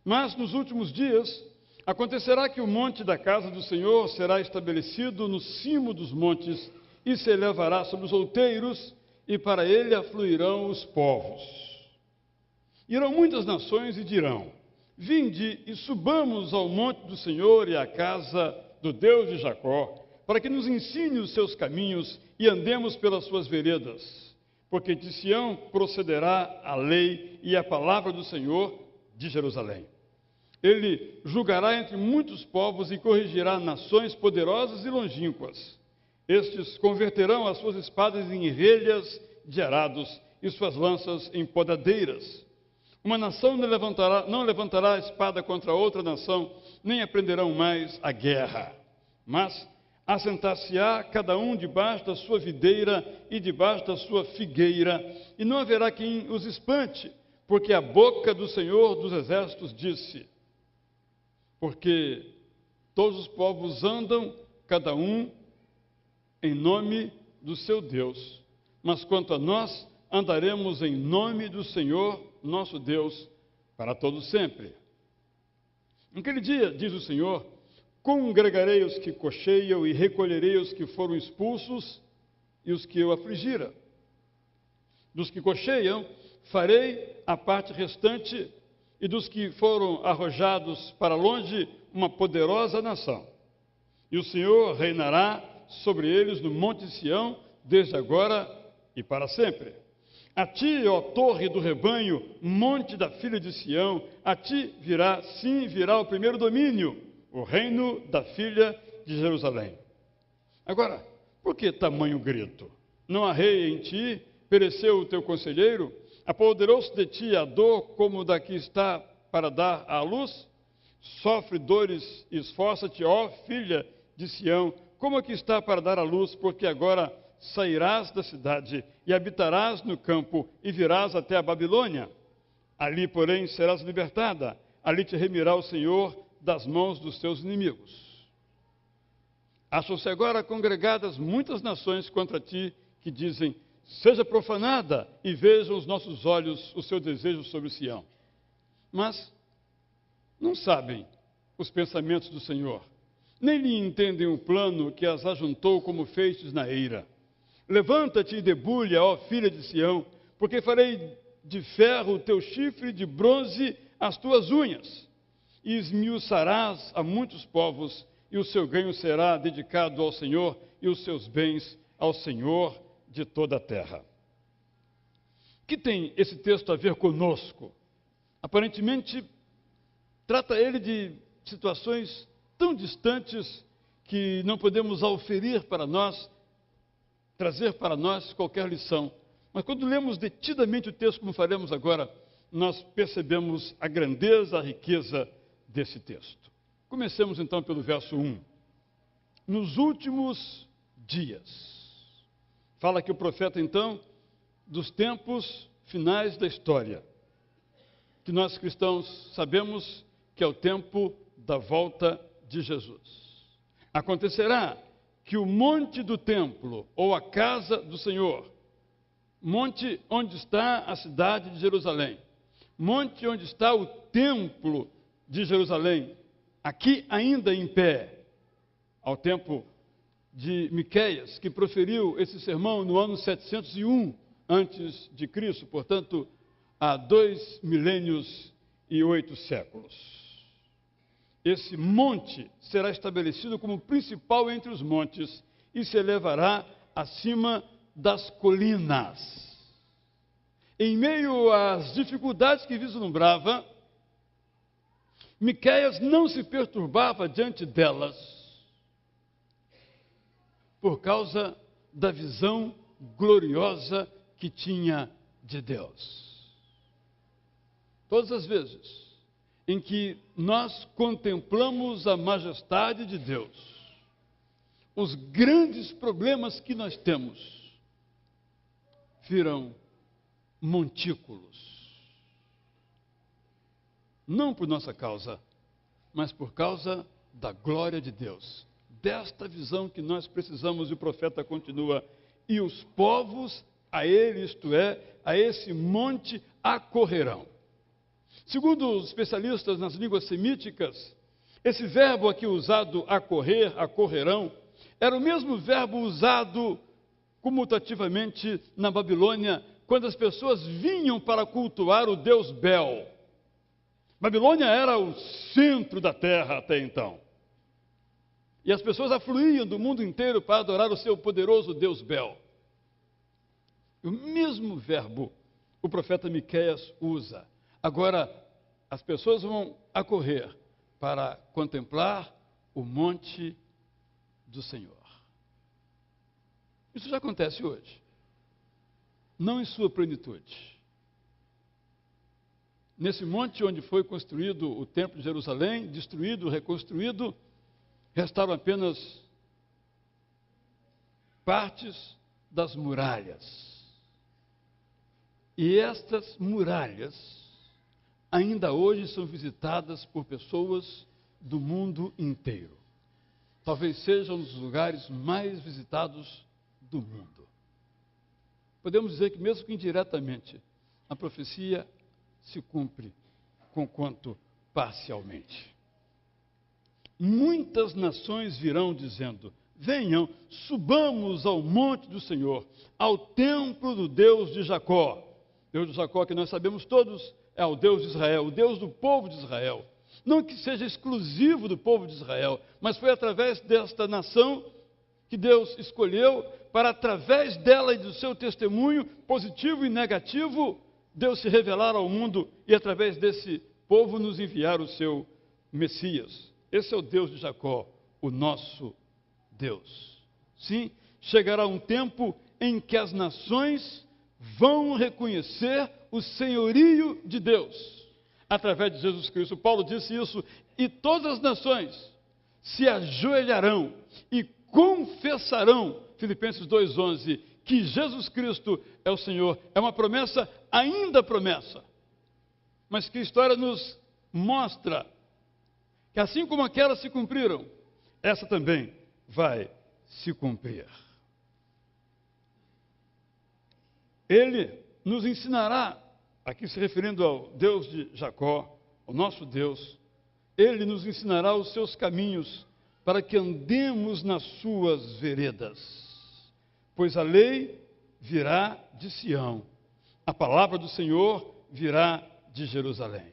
Mas nos últimos dias acontecerá que o monte da casa do Senhor será estabelecido no cimo dos montes e se elevará sobre os outeiros, e para ele afluirão os povos. Irão muitas nações e dirão: vinde e subamos ao monte do Senhor e à casa do Deus de Jacó, para que nos ensine os seus caminhos e andemos pelas suas veredas. Porque de Sião procederá a lei e a palavra do Senhor de Jerusalém. Ele julgará entre muitos povos e corrigirá nações poderosas e longínquas. Estes converterão as suas espadas em relhas de arados e suas lanças em podadeiras. Uma nação não levantará espada contra outra nação, nem aprenderão mais a guerra. Mas assentar-se-á cada um debaixo da sua videira e debaixo da sua figueira, e não haverá quem os espante, porque a boca do Senhor dos Exércitos disse: porque todos os povos andam, cada um, em nome do seu Deus, mas quanto a nós, andaremos em nome do Senhor, nosso Deus, para todo sempre. Naquele dia, diz o Senhor, congregarei os que cocheiam e recolherei os que foram expulsos e os que eu afligira. Dos que cocheiam, farei a parte restante, e dos que foram arrojados para longe, uma poderosa nação. E o Senhor reinará sobre eles no monte Sião, desde agora e para sempre. A ti, ó torre do rebanho, monte da filha de Sião, a ti virá, sim, virá o primeiro domínio, o reino da filha de Jerusalém. Agora, por que tamanho grito? Não há rei em ti? Pereceu o teu conselheiro? Apoderou-se de ti a dor como da que está para dar à luz? Sofre dores e esforça-te, ó filha de Sião, como é que está para dar à luz, porque agora sairás da cidade e habitarás no campo e virás até a Babilônia. Ali, porém, serás libertada. Ali te remirá o Senhor das mãos dos teus inimigos. Acham-se agora congregadas muitas nações contra ti, que dizem: seja profanada, e vejam os nossos olhos o seu desejo sobre Sião. Mas não sabem os pensamentos do Senhor, nem lhe entendem o plano que as ajuntou como feixes na eira. Levanta-te e debulha, ó filha de Sião, porque farei de ferro o teu chifre, de bronze as tuas unhas, e esmiuçarás a muitos povos, e o seu ganho será dedicado ao Senhor, e os seus bens ao Senhor de toda a terra. O que tem esse texto a ver conosco? Aparentemente, trata ele de situações tão distantes que não podemos auferir para nós, trazer para nós qualquer lição. Mas quando lemos detidamente o texto, como faremos agora, nós percebemos a grandeza, a riqueza desse texto. Comecemos então pelo verso 1. Nos últimos dias. Fala que o profeta então dos tempos finais da história, que nós cristãos sabemos que é o tempo da volta de Jesus. Acontecerá que o monte do templo, ou a casa do Senhor, monte onde está a cidade de Jerusalém, monte onde está o templo de Jerusalém, aqui ainda em pé, ao tempo de Miqueias, que proferiu esse sermão no ano 701 antes de Cristo, portanto, há 2 milênios e 8 séculos. Esse monte será estabelecido como principal entre os montes e se elevará acima das colinas. Em meio às dificuldades que vislumbrava, Miqueias não se perturbava diante delas, por causa da visão gloriosa que tinha de Deus. Todas as vezes em que nós contemplamos a majestade de Deus, os grandes problemas que nós temos viram montículos. Não por nossa causa, mas por causa da glória de Deus. Desta visão que nós precisamos, e o profeta continua: e os povos a ele, isto é, a esse monte, acorrerão. Segundo os especialistas nas línguas semíticas, esse verbo aqui usado, acorrer, acorrerão, era o mesmo verbo usado comutativamente na Babilônia, quando as pessoas vinham para cultuar o deus Bel. Babilônia era o centro da terra até então. E as pessoas afluíam do mundo inteiro para adorar o seu poderoso deus Bel. O mesmo verbo o profeta Miqueias usa. Agora, as pessoas vão acorrer para contemplar o monte do Senhor. Isso já acontece hoje. Não em sua plenitude. Nesse monte onde foi construído o templo de Jerusalém, destruído, reconstruído, restaram apenas partes das muralhas. E estas muralhas ainda hoje são visitadas por pessoas do mundo inteiro. Talvez sejam um dos lugares mais visitados do mundo. Podemos dizer que, mesmo que indiretamente, a profecia se cumpre, conquanto parcialmente. Muitas nações virão dizendo: venham, subamos ao monte do Senhor, ao templo do Deus de Jacó. Deus de Jacó, que nós sabemos todos, é o Deus de Israel, o Deus do povo de Israel. Não que seja exclusivo do povo de Israel, mas foi através desta nação que Deus escolheu para, através dela e do seu testemunho positivo e negativo, Deus se revelar ao mundo e, através desse povo, nos enviar o seu Messias. Esse é o Deus de Jacó, o nosso Deus. Sim, chegará um tempo em que as nações vão reconhecer o senhorio de Deus, através de Jesus Cristo. Paulo disse isso: e todas as nações se ajoelharão e confessarão, Filipenses 2,11, que Jesus Cristo é o Senhor. É uma promessa, ainda promessa, mas que a história nos mostra que assim como aquelas se cumpriram, essa também vai se cumprir. Ele nos ensinará, aqui se referindo ao Deus de Jacó, o nosso Deus, Ele nos ensinará os seus caminhos para que andemos nas suas veredas. Pois a lei virá de Sião, a palavra do Senhor virá de Jerusalém.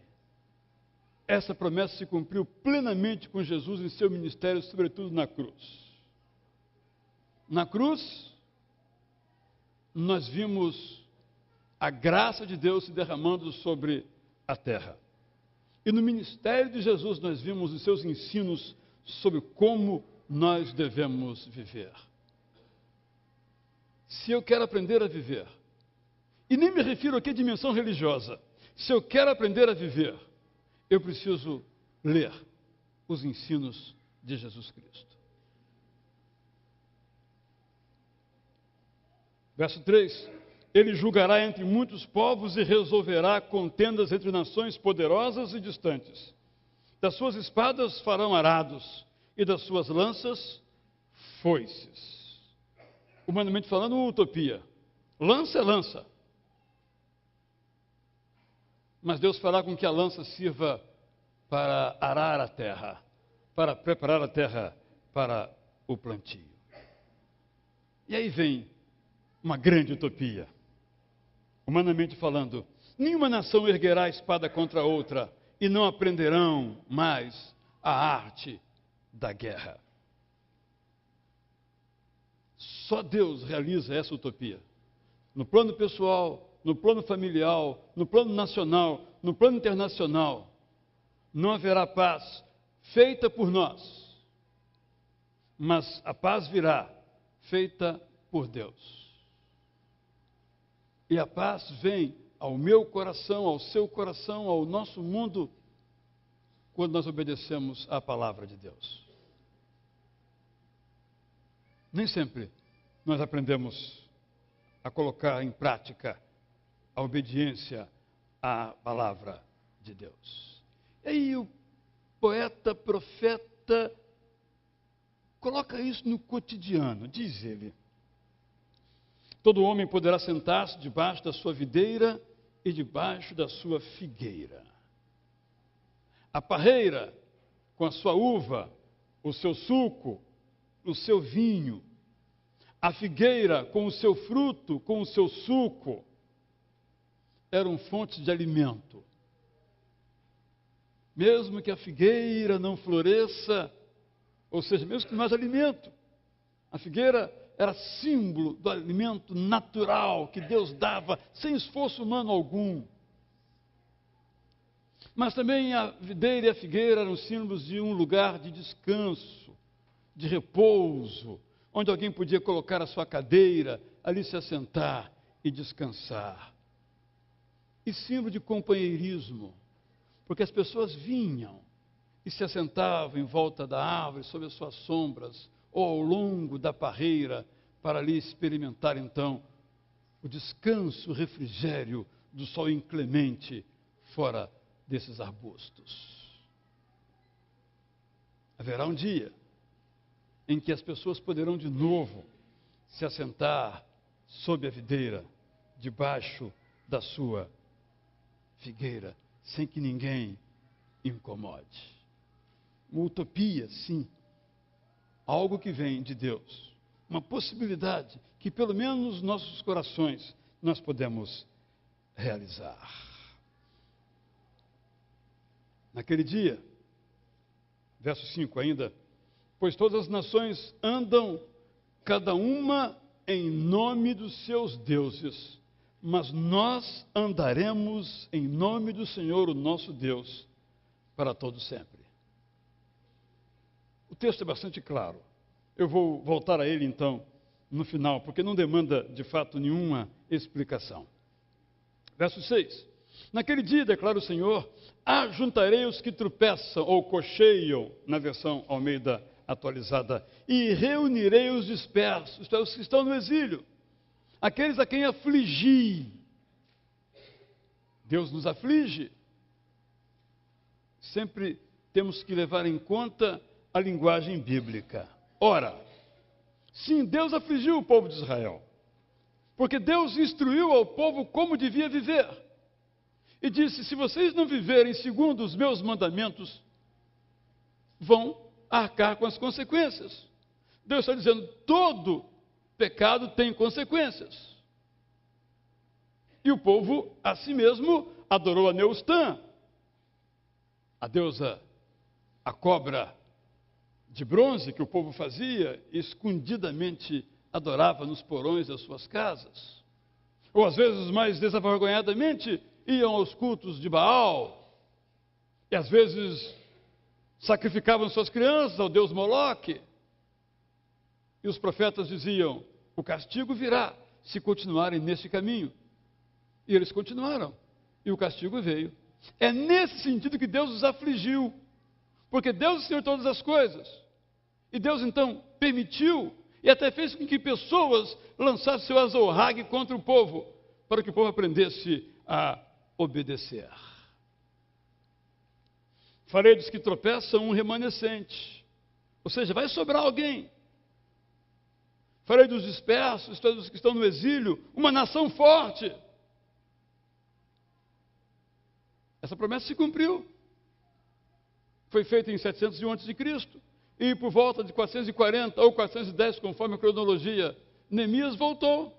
Essa promessa se cumpriu plenamente com Jesus em seu ministério, sobretudo na cruz. Na cruz, nós vimos a graça de Deus se derramando sobre a terra. E no ministério de Jesus nós vimos os seus ensinos sobre como nós devemos viver. Se eu quero aprender a viver, e nem me refiro aqui à dimensão religiosa, se eu quero aprender a viver, eu preciso ler os ensinos de Jesus Cristo. Verso 3, ele julgará entre muitos povos e resolverá contendas entre nações poderosas e distantes. Das suas espadas farão arados e das suas lanças foices. Humanamente falando, uma utopia. Lança é lança. Mas Deus fará com que a lança sirva para arar a terra, para preparar a terra para o plantio. E aí vem uma grande utopia. Humanamente falando, nenhuma nação erguerá a espada contra outra e não aprenderão mais a arte da guerra. Só Deus realiza essa utopia. No plano pessoal, no plano familiar, no plano nacional, no plano internacional, não haverá paz feita por nós, mas a paz virá feita por Deus. E a paz vem ao meu coração, ao seu coração, ao nosso mundo, quando nós obedecemos à palavra de Deus. Nem sempre nós aprendemos a colocar em prática a obediência à palavra de Deus. E aí o poeta, profeta, coloca isso no cotidiano, diz ele. Todo homem poderá sentar-se debaixo da sua videira e debaixo da sua figueira. A parreira, com a sua uva, o seu suco, o seu vinho. A figueira, com o seu fruto, com o seu suco, eram fontes de alimento. Mesmo que a figueira não floresça, ou seja, mesmo que não haja alimento, a figueira era símbolo do alimento natural que Deus dava, sem esforço humano algum. Mas também a videira e a figueira eram símbolos de um lugar de descanso, de repouso, onde alguém podia colocar a sua cadeira, ali se assentar e descansar. E símbolo de companheirismo, porque as pessoas vinham e se assentavam em volta da árvore, sob as suas sombras, ou ao longo da parreira, para ali experimentar então o descanso, o refrigério do sol inclemente fora desses arbustos. Haverá um dia em que as pessoas poderão de novo se assentar sob a videira, debaixo da sua figueira, sem que ninguém incomode. Uma utopia, sim. Algo que vem de Deus. Uma possibilidade que, pelo menos nos nossos corações, nós podemos realizar. Naquele dia, verso 5 ainda, pois todas as nações andam, cada uma em nome dos seus deuses, mas nós andaremos em nome do Senhor, o nosso Deus, para todo sempre. O texto é bastante claro. Eu vou voltar a ele, então, no final, porque não demanda, de fato, nenhuma explicação. Verso 6. Naquele dia, declara o Senhor, ajuntarei os que tropeçam ou cocheiam, na versão Almeida atualizada. E reunirei os dispersos, isto é, os que estão no exílio, aqueles a quem afligi. Deus nos aflige. Sempre temos que levar em conta a linguagem bíblica. Ora, sim, Deus afligiu o povo de Israel, porque Deus instruiu ao povo como devia viver. E disse: se vocês não viverem segundo os meus mandamentos, vão arcar com as consequências. Deus está dizendo: todo pecado tem consequências. E o povo, a si mesmo, adorou a Neustã, a deusa, a cobra de bronze que o povo fazia, escondidamente adorava nos porões das suas casas. Ou às vezes, mais desavergonhadamente, iam aos cultos de Baal, e às vezes sacrificavam suas crianças ao deus Moloque. E os profetas diziam: o castigo virá se continuarem neste caminho. E eles continuaram, e o castigo veio. É nesse sentido que Deus os afligiu, porque Deus é o Senhor de todas as coisas. E Deus então permitiu e até fez com que pessoas lançassem seu azorrague contra o povo, para que o povo aprendesse a obedecer. Farei dos que tropeçam um remanescente, ou seja, vai sobrar alguém. Farei dos dispersos, dos que estão no exílio, uma nação forte. Essa promessa se cumpriu. Foi feita em 701 a.C. E por volta de 440 ou 410, conforme a cronologia, Neemias voltou,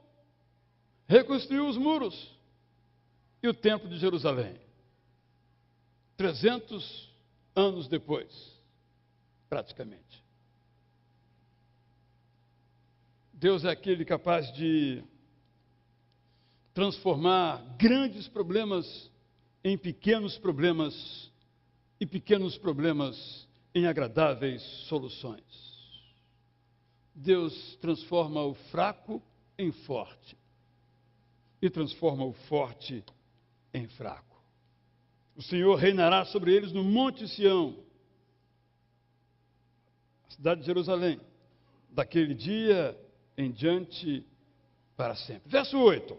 reconstruiu os muros e o templo de Jerusalém. 300 anos depois, praticamente. Deus é aquele capaz de transformar grandes problemas em pequenos problemas e pequenos problemas em agradáveis soluções. Deus transforma o fraco em forte e transforma o forte em fraco. O Senhor reinará sobre eles no Monte Sião, a cidade de Jerusalém, daquele dia em diante para sempre. Verso 8.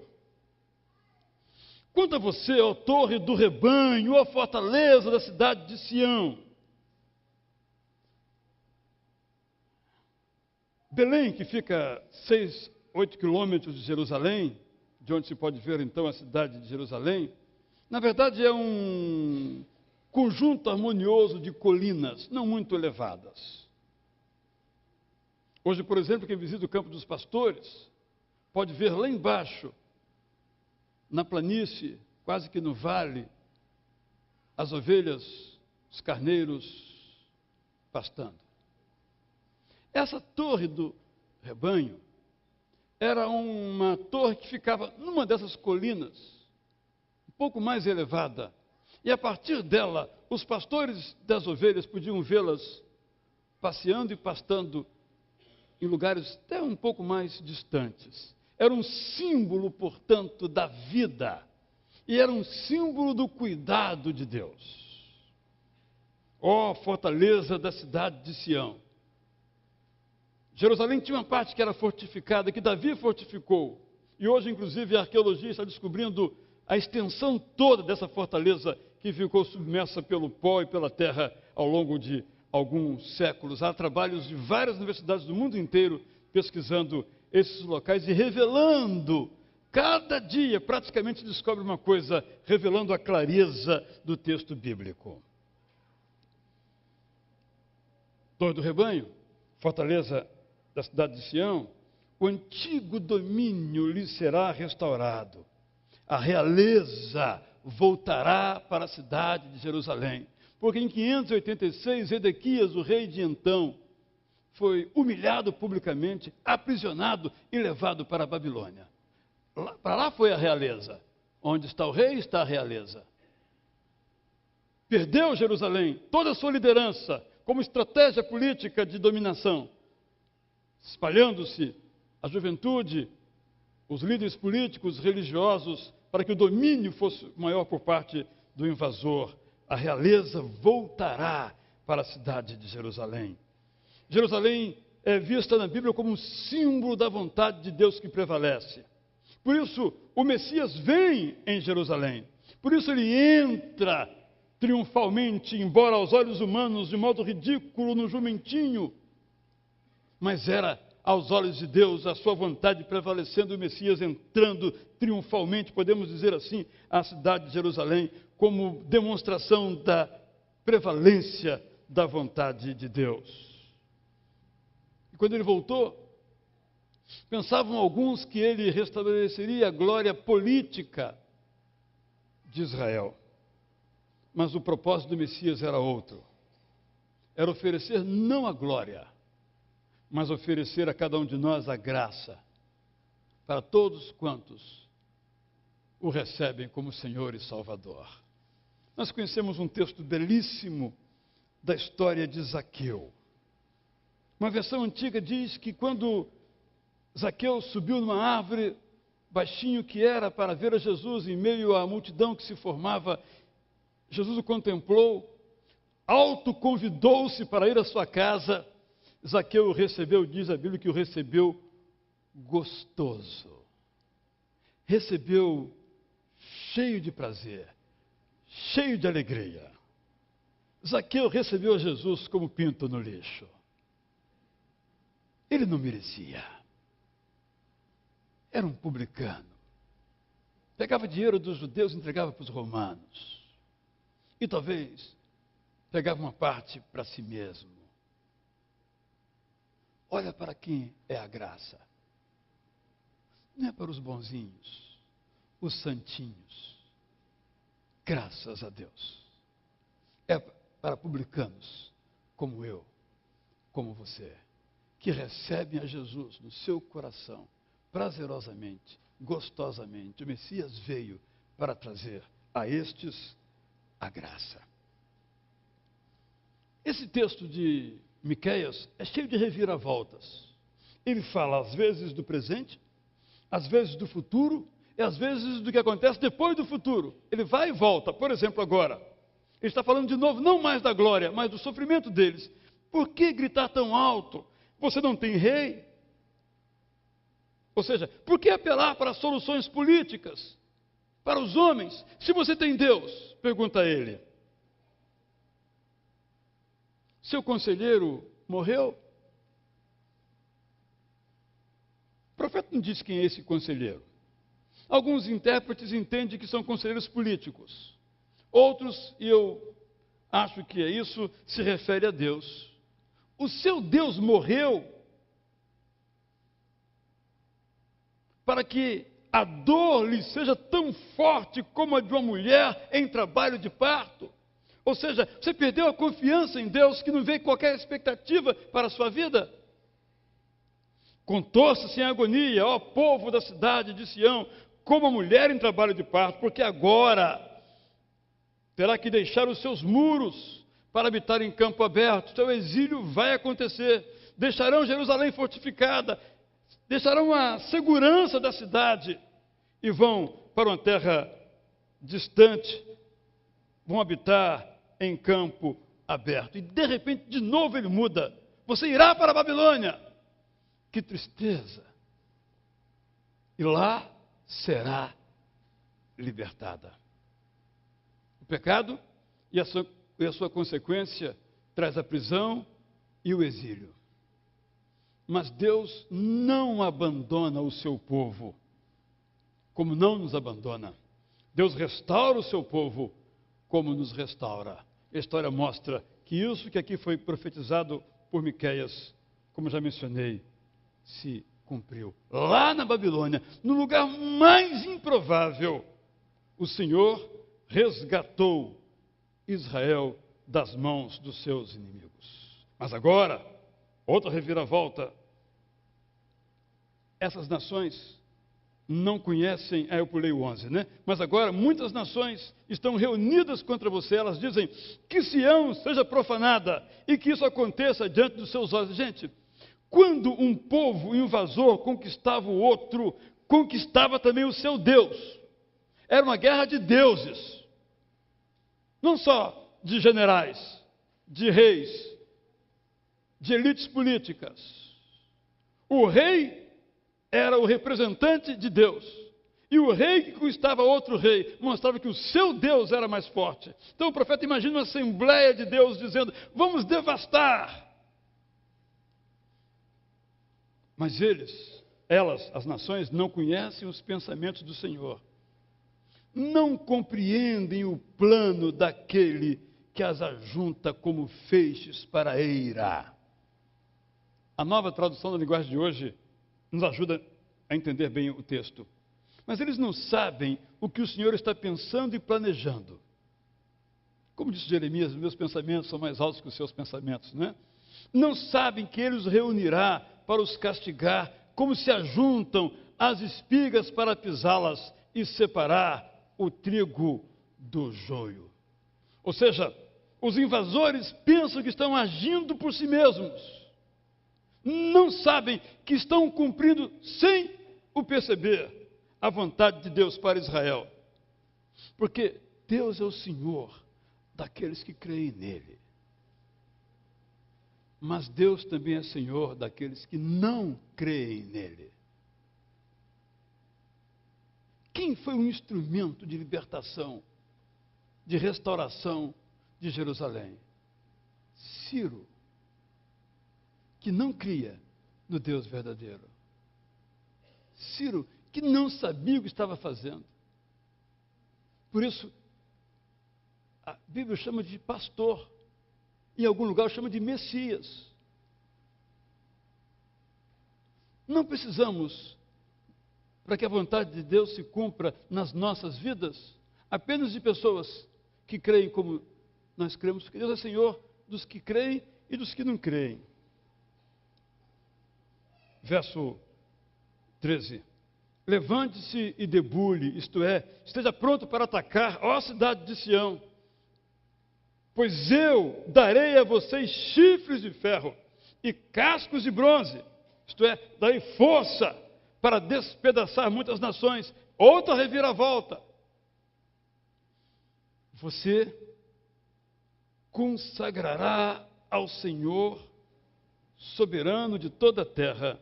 Quanto a você, ó torre do rebanho, ó fortaleza da cidade de Sião, Belém, que fica 8 quilômetros de Jerusalém, de onde se pode ver então a cidade de Jerusalém, na verdade é um conjunto harmonioso de colinas, não muito elevadas. Hoje, por exemplo, quem visita o Campo dos Pastores, pode ver lá embaixo, na planície, quase que no vale, as ovelhas, os carneiros pastando. Essa torre do rebanho era uma torre que ficava numa dessas colinas, um pouco mais elevada, e a partir dela, os pastores das ovelhas podiam vê-las passeando e pastando em lugares até um pouco mais distantes. Era um símbolo, portanto, da vida, e era um símbolo do cuidado de Deus. Ó fortaleza da cidade de Sião! Jerusalém tinha uma parte que era fortificada, que Davi fortificou, e hoje, inclusive, a arqueologia está descobrindo a extensão toda dessa fortaleza que ficou submersa pelo pó e pela terra ao longo de alguns séculos. Há trabalhos de várias universidades do mundo inteiro pesquisando esses locais e revelando, cada dia praticamente descobre uma coisa, revelando a clareza do texto bíblico. Torre do rebanho, fortaleza da cidade de Sião, o antigo domínio lhe será restaurado. A realeza voltará para a cidade de Jerusalém. Porque em 586, Edequias, o rei de então, foi humilhado publicamente, aprisionado e levado para a Babilônia. Para lá foi a realeza. Onde está o rei, está a realeza. Perdeu Jerusalém, toda a sua liderança, como estratégia política de dominação, espalhando-se a juventude, os líderes políticos, religiosos, para que o domínio fosse maior por parte do invasor. A realeza voltará para a cidade de Jerusalém. Jerusalém é vista na Bíblia como um símbolo da vontade de Deus que prevalece. Por isso, o Messias vem em Jerusalém. Por isso ele entra triunfalmente, embora aos olhos humanos, de modo ridículo, no jumentinho. Mas era, aos olhos de Deus, a sua vontade prevalecendo, o Messias entrando triunfalmente, podemos dizer assim, à cidade de Jerusalém, como demonstração da prevalência da vontade de Deus. E quando ele voltou, pensavam alguns que ele restabeleceria a glória política de Israel. Mas o propósito do Messias era outro. Era oferecer não a glória, mas oferecer a cada um de nós a graça, para todos quantos o recebem como Senhor e Salvador. Nós conhecemos um texto belíssimo da história de Zaqueu. Uma versão antiga diz que quando Zaqueu subiu numa árvore, baixinho que era, para ver a Jesus em meio à multidão que se formava, Jesus o contemplou, autoconvidou-se para ir à sua casa. Zaqueu o recebeu, diz a Bíblia que o recebeu gostoso. Recebeu cheio de prazer, cheio de alegria. Zaqueu recebeu Jesus como pinto no lixo. Ele não merecia. Era um publicano. Pegava dinheiro dos judeus e entregava para os romanos. E talvez pegava uma parte para si mesmo. Olha para quem é a graça. Não é para os bonzinhos, os santinhos. Graças a Deus. É para publicanos como eu, como você, que recebem a Jesus no seu coração, prazerosamente, gostosamente. O Messias veio para trazer a estes a graça. Esse texto de Miqueias é cheio de reviravoltas. Ele fala às vezes do presente, às vezes do futuro e às vezes do que acontece depois do futuro. Ele vai e volta. Por exemplo, agora, ele está falando de novo não mais da glória, mas do sofrimento deles. Por que gritar tão alto? Você não tem rei? Ou seja, por que apelar para soluções políticas, para os homens, se você tem Deus? Pergunta ele. Seu conselheiro morreu? O profeta não diz quem é esse conselheiro. Alguns intérpretes entendem que são conselheiros políticos. Outros, e eu acho que é isso, se refere a Deus. O seu Deus morreu para que a dor lhe seja tão forte como a de uma mulher em trabalho de parto. Ou seja, você perdeu a confiança em Deus, que não vê qualquer expectativa para a sua vida. Contorça-se em agonia, ó povo da cidade de Sião, como a mulher em trabalho de parto, porque agora terá que deixar os seus muros para habitar em campo aberto. Seu exílio vai acontecer. Deixarão Jerusalém fortificada, deixarão a segurança da cidade e vão para uma terra distante, vão habitar em campo aberto. E de repente, de novo ele muda. Você irá para a Babilônia. Que tristeza. E lá será libertada. O pecado e a sua consequência traz a prisão e o exílio. Mas Deus não abandona o seu povo, como não nos abandona. Deus restaura o seu povo, como nos restaura. A história mostra que isso que aqui foi profetizado por Miqueias, como já mencionei, se cumpriu. Lá na Babilônia, no lugar mais improvável, o Senhor resgatou Israel das mãos dos seus inimigos. Mas agora, outra reviravolta. Essas nações não conhecem, eu pulei o 11, né? Mas agora muitas nações estão reunidas contra você. Elas dizem que Sião seja profanada e que isso aconteça diante dos seus olhos. Gente, quando um povo invasor conquistava o outro, conquistava também o seu Deus. Era uma guerra de deuses. Não só de generais, de reis, de elites políticas. O rei era o representante de Deus. E o rei que conquistava outro rei mostrava que o seu Deus era mais forte. Então o profeta imagina uma assembleia de Deus dizendo: vamos devastar. Mas elas, as nações, não conhecem os pensamentos do Senhor. Não compreendem o plano daquele que as ajunta como feixes para a eira. A nova tradução da linguagem de hoje nos ajuda a entender bem o texto. Mas eles não sabem o que o Senhor está pensando e planejando. Como disse Jeremias, meus pensamentos são mais altos que os seus pensamentos, né? Não sabem que Ele os reunirá para os castigar, como se ajuntam as espigas para pisá-las e separar o trigo do joio. Ou seja, os invasores pensam que estão agindo por si mesmos. Não sabem que estão cumprindo, sem o perceber, a vontade de Deus para Israel. Porque Deus é o Senhor daqueles que creem nele. Mas Deus também é Senhor daqueles que não creem nele. Quem foi o instrumento de libertação, de restauração de Jerusalém? Ciro, que não cria no Deus verdadeiro. Ciro, que não sabia o que estava fazendo. Por isso, a Bíblia chama de pastor. Em algum lugar chama de Messias. Não precisamos, para que a vontade de Deus se cumpra nas nossas vidas, apenas de pessoas que creem como nós cremos, porque Deus é Senhor dos que creem e dos que não creem. Verso 13. Levante-se e debulhe, isto é, esteja pronto para atacar, ó cidade de Sião. Pois eu darei a vocês chifres de ferro e cascos de bronze, isto é, darei força para despedaçar muitas nações. Outra reviravolta. Você consagrará ao Senhor, soberano de toda a terra,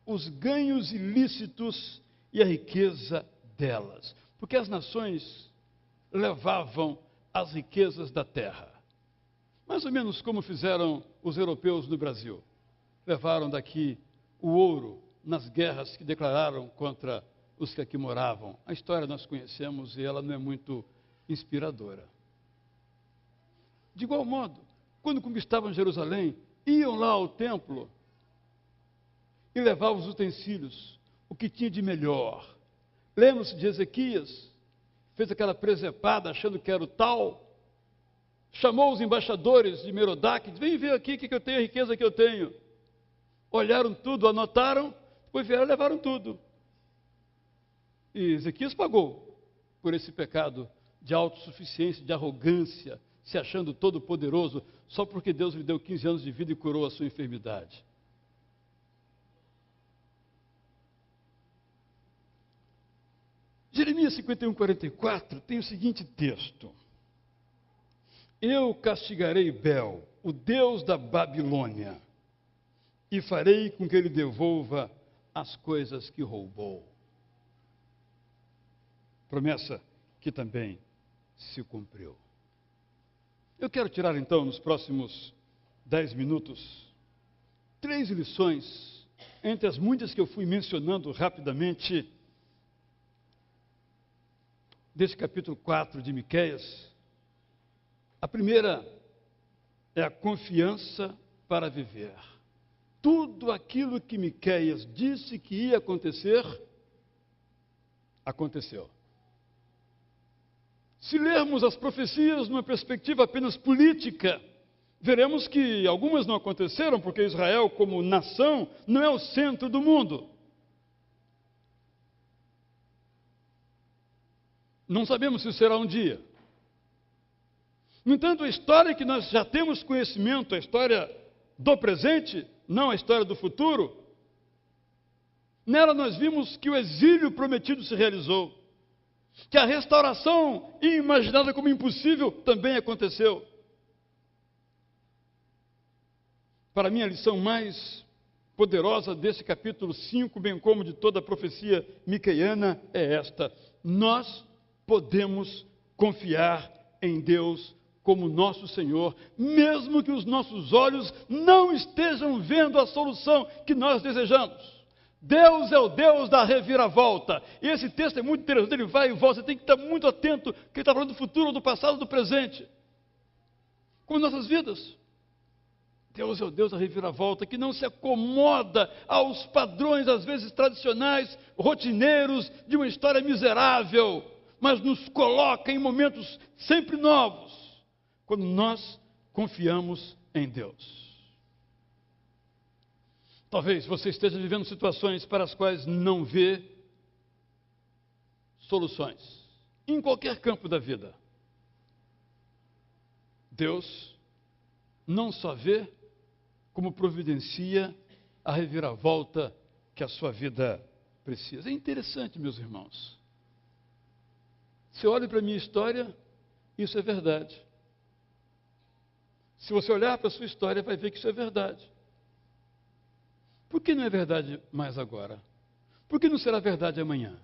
os ganhos ilícitos e a riqueza delas. Porque as nações levavam as riquezas da terra. Mais ou menos como fizeram os europeus no Brasil. Levaram daqui o ouro nas guerras que declararam contra os que aqui moravam. A história nós conhecemos e ela não é muito inspiradora. De igual modo, quando conquistavam Jerusalém, iam lá ao templo e levavam os utensílios, o que tinha de melhor. Lembram-se de Ezequias? Fez aquela presepada achando que era o tal, chamou os embaixadores de Merodach, disse: vem ver aqui o que eu tenho, a riqueza que eu tenho. Olharam tudo, anotaram, depois vieram e levaram tudo. E Ezequias pagou por esse pecado de autossuficiência, de arrogância, se achando todo poderoso, só porque Deus lhe deu 15 anos de vida e curou a sua enfermidade. Jeremias 51, 44 tem o seguinte texto: eu castigarei Bel, o Deus da Babilônia, e farei com que ele devolva as coisas que roubou. Promessa que também se cumpriu. Eu quero tirar então, nos próximos 10 minutos, 3 lições, entre as muitas que eu fui mencionando rapidamente, desse capítulo 4 de Miqueias. A primeira é a confiança para viver. Tudo aquilo que Miqueias disse que ia acontecer, aconteceu. Se lermos as profecias numa perspectiva apenas política, veremos que algumas não aconteceram, porque Israel, como nação, não é o centro do mundo. Não sabemos se será um dia. No entanto, a história que nós já temos conhecimento, a história do presente, não a história do futuro, nela nós vimos que o exílio prometido se realizou, que a restauração imaginada como impossível também aconteceu. para mim, a lição mais poderosa desse capítulo 5, bem como de toda a profecia miqueiana, é esta: nós podemos confiar em Deus como nosso Senhor, mesmo que os nossos olhos não estejam vendo a solução que nós desejamos. Deus é o Deus da reviravolta. E esse texto é muito interessante, ele vai e volta, você tem que estar muito atento, que ele está falando do futuro, do passado, do presente. Como nossas vidas. Deus é o Deus da reviravolta, que não se acomoda aos padrões, às vezes tradicionais, rotineiros, de uma história miserável, mas nos coloca em momentos sempre novos, quando nós confiamos em Deus. Talvez você esteja vivendo situações para as quais não vê soluções, em qualquer campo da vida. Deus não só vê, como providencia a reviravolta que a sua vida precisa. É interessante, meus irmãos. Se olha para a minha história, isso é verdade. Se você olhar para a sua história, vai ver que isso é verdade. Por que não é verdade mais agora? Por que não será verdade amanhã?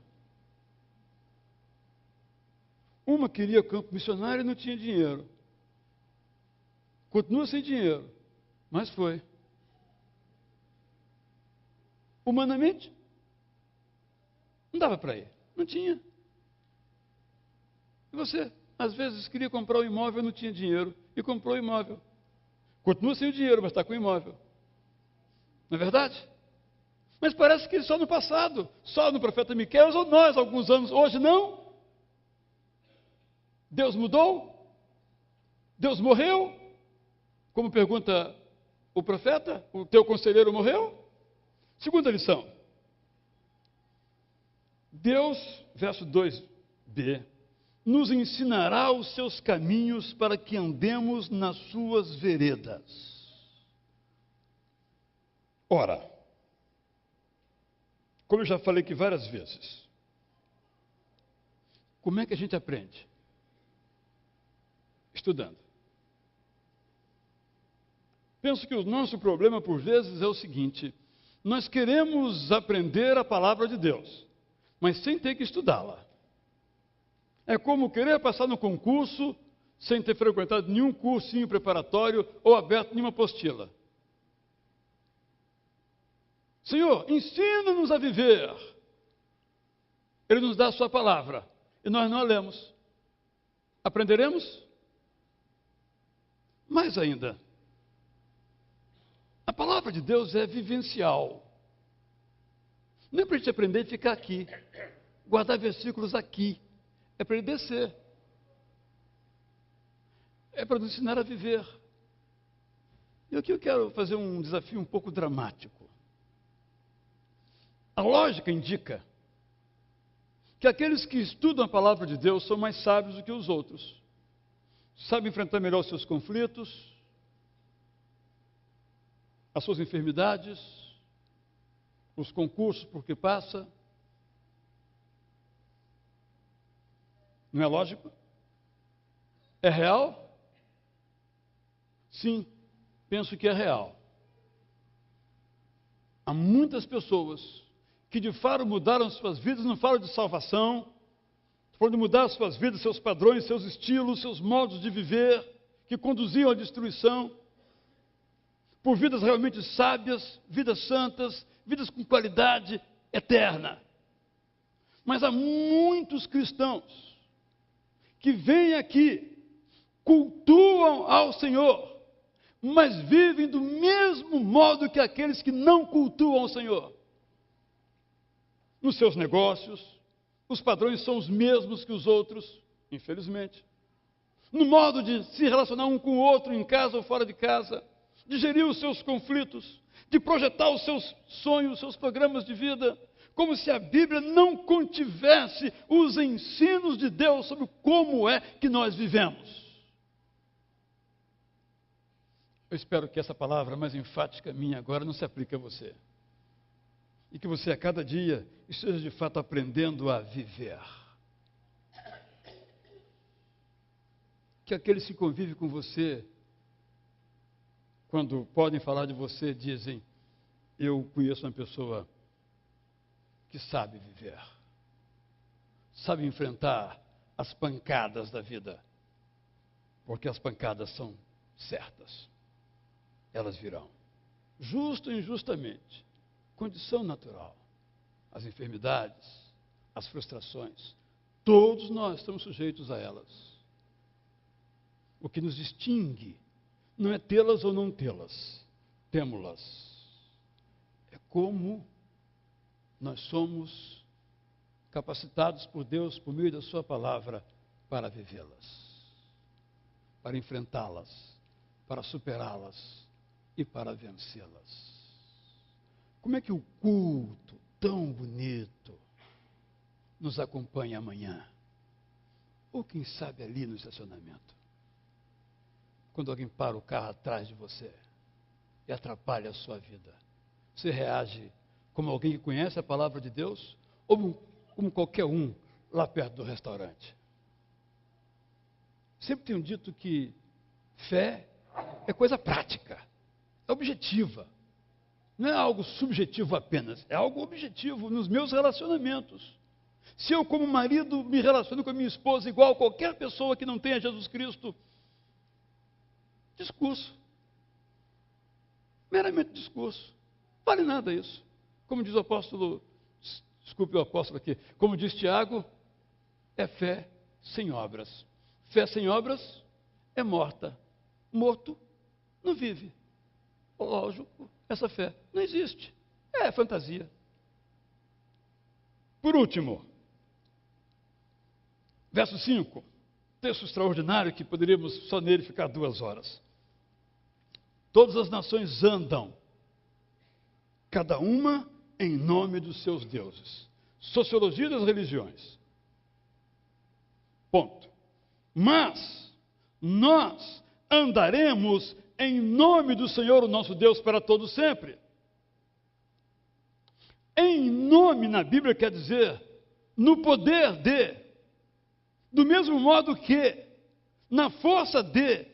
Uma queria campo missionário e não tinha dinheiro. Continua sem dinheiro, mas foi. Humanamente, não dava para ir, não tinha. E você, às vezes, queria comprar um imóvel e não tinha dinheiro, e comprou o imóvel. Continua sem o dinheiro, mas está com o imóvel. Não é verdade? Mas parece que só no passado, só no profeta Miqueias, ou nós, alguns anos, hoje não. Deus mudou? Deus morreu? Como pergunta o profeta, o teu conselheiro morreu? Segunda lição. Deus, verso 2b, nos ensinará os seus caminhos para que andemos nas suas veredas. Ora, como eu já falei aqui várias vezes, como é que a gente aprende? Estudando. Penso que o nosso problema, por vezes, é o seguinte: nós queremos aprender a palavra de Deus, mas sem ter que estudá-la. É como querer passar no concurso sem ter frequentado nenhum cursinho preparatório ou aberto nenhuma apostila. Senhor, ensina-nos a viver. Ele nos dá a sua palavra e nós não a lemos. Aprenderemos? Mais ainda, a palavra de Deus é vivencial. Não é para a gente aprender e ficar aqui, guardar versículos aqui. É para ele descer. É para nos ensinar a viver. E aqui eu quero fazer um desafio um pouco dramático. A lógica indica que aqueles que estudam a palavra de Deus são mais sábios do que os outros. Sabem enfrentar melhor os seus conflitos, as suas enfermidades, os concursos por que passa. Não é lógico? É real? Sim, penso que é real. Há muitas pessoas que de fato mudaram suas vidas, não falo de salvação, foram de mudar suas vidas, seus padrões, seus estilos, seus modos de viver, que conduziam à destruição, por vidas realmente sábias, vidas santas, vidas com qualidade eterna. Mas há muitos cristãos que vêm aqui, cultuam ao Senhor, mas vivem do mesmo modo que aqueles que não cultuam ao Senhor. Nos seus negócios, os padrões são os mesmos que os outros, infelizmente. No modo de se relacionar um com o outro, em casa ou fora de casa, de gerir os seus conflitos, de projetar os seus sonhos, os seus programas de vida, como se a Bíblia não contivesse os ensinos de Deus sobre como é que nós vivemos. Eu espero que essa palavra mais enfática minha agora não se aplique a você. E que você a cada dia esteja de fato aprendendo a viver. Que aqueles que convivem com você quando podem falar de você, dizem: eu conheço uma pessoa que sabe viver, sabe enfrentar as pancadas da vida, porque as pancadas são certas, elas virão, justo ou injustamente, condição natural, as enfermidades, as frustrações, todos nós estamos sujeitos a elas. O que nos distingue não é tê-las ou não tê-las, temo-las. É como nós somos capacitados por Deus, por meio da sua palavra, para vivê-las, para enfrentá-las, para superá-las e para vencê-las. Como é que o culto tão bonito nos acompanha amanhã? Ou quem sabe ali no estacionamento, quando alguém para o carro atrás de você e atrapalha a sua vida, você reage como alguém que conhece a palavra de Deus ou como qualquer um lá perto do restaurante? Sempre tenho dito que fé é coisa prática, é objetiva. Não é algo subjetivo apenas, é algo objetivo nos meus relacionamentos. Se eu, como marido, me relaciono com a minha esposa igual a qualquer pessoa que não tenha Jesus Cristo, discurso. Meramente discurso. Vale nada isso. Como diz o apóstolo, desculpe o apóstolo aqui, como diz Tiago, é fé sem obras. Fé sem obras é morta. Morto não vive. Lógico, essa fé não existe. É fantasia. Por último, verso 5, texto extraordinário que poderíamos só nele ficar 2 horas. Todas as nações andam, cada uma em nome dos seus deuses. Sociologia das religiões. Ponto. Mas nós andaremos em nome do Senhor, o nosso Deus, para todo sempre. Em nome na Bíblia quer dizer no poder de, do mesmo modo que, na força de,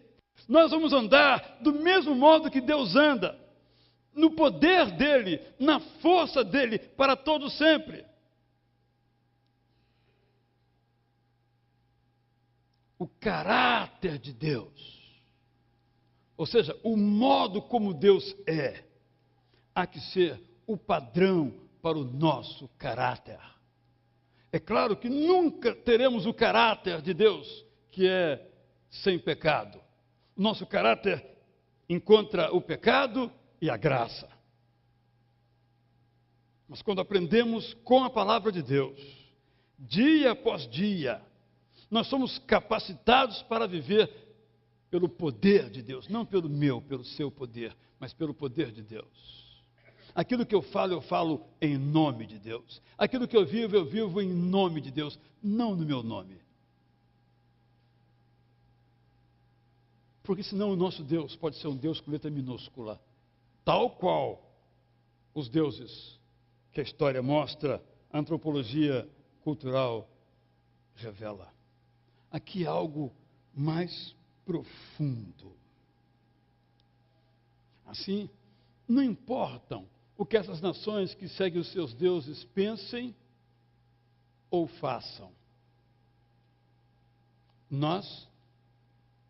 nós vamos andar do mesmo modo que Deus anda, no poder dele, na força dele, para todo sempre. O caráter de Deus, ou seja, o modo como Deus é, há que ser o padrão para o nosso caráter. É claro que nunca teremos o caráter de Deus, que é sem pecado. O nosso caráter encontra o pecado e a graça. Mas quando aprendemos com a palavra de Deus, dia após dia, nós somos capacitados para viver pelo poder de Deus, não pelo seu poder, mas pelo poder de Deus. Aquilo que eu falo em nome de Deus. Aquilo que eu vivo em nome de Deus, não no meu nome. Porque senão o nosso Deus pode ser um Deus com letra minúscula, tal qual os deuses que a história mostra, a antropologia cultural revela. Aqui há algo mais profundo. Assim, não importam o que essas nações que seguem os seus deuses pensem ou façam. Nós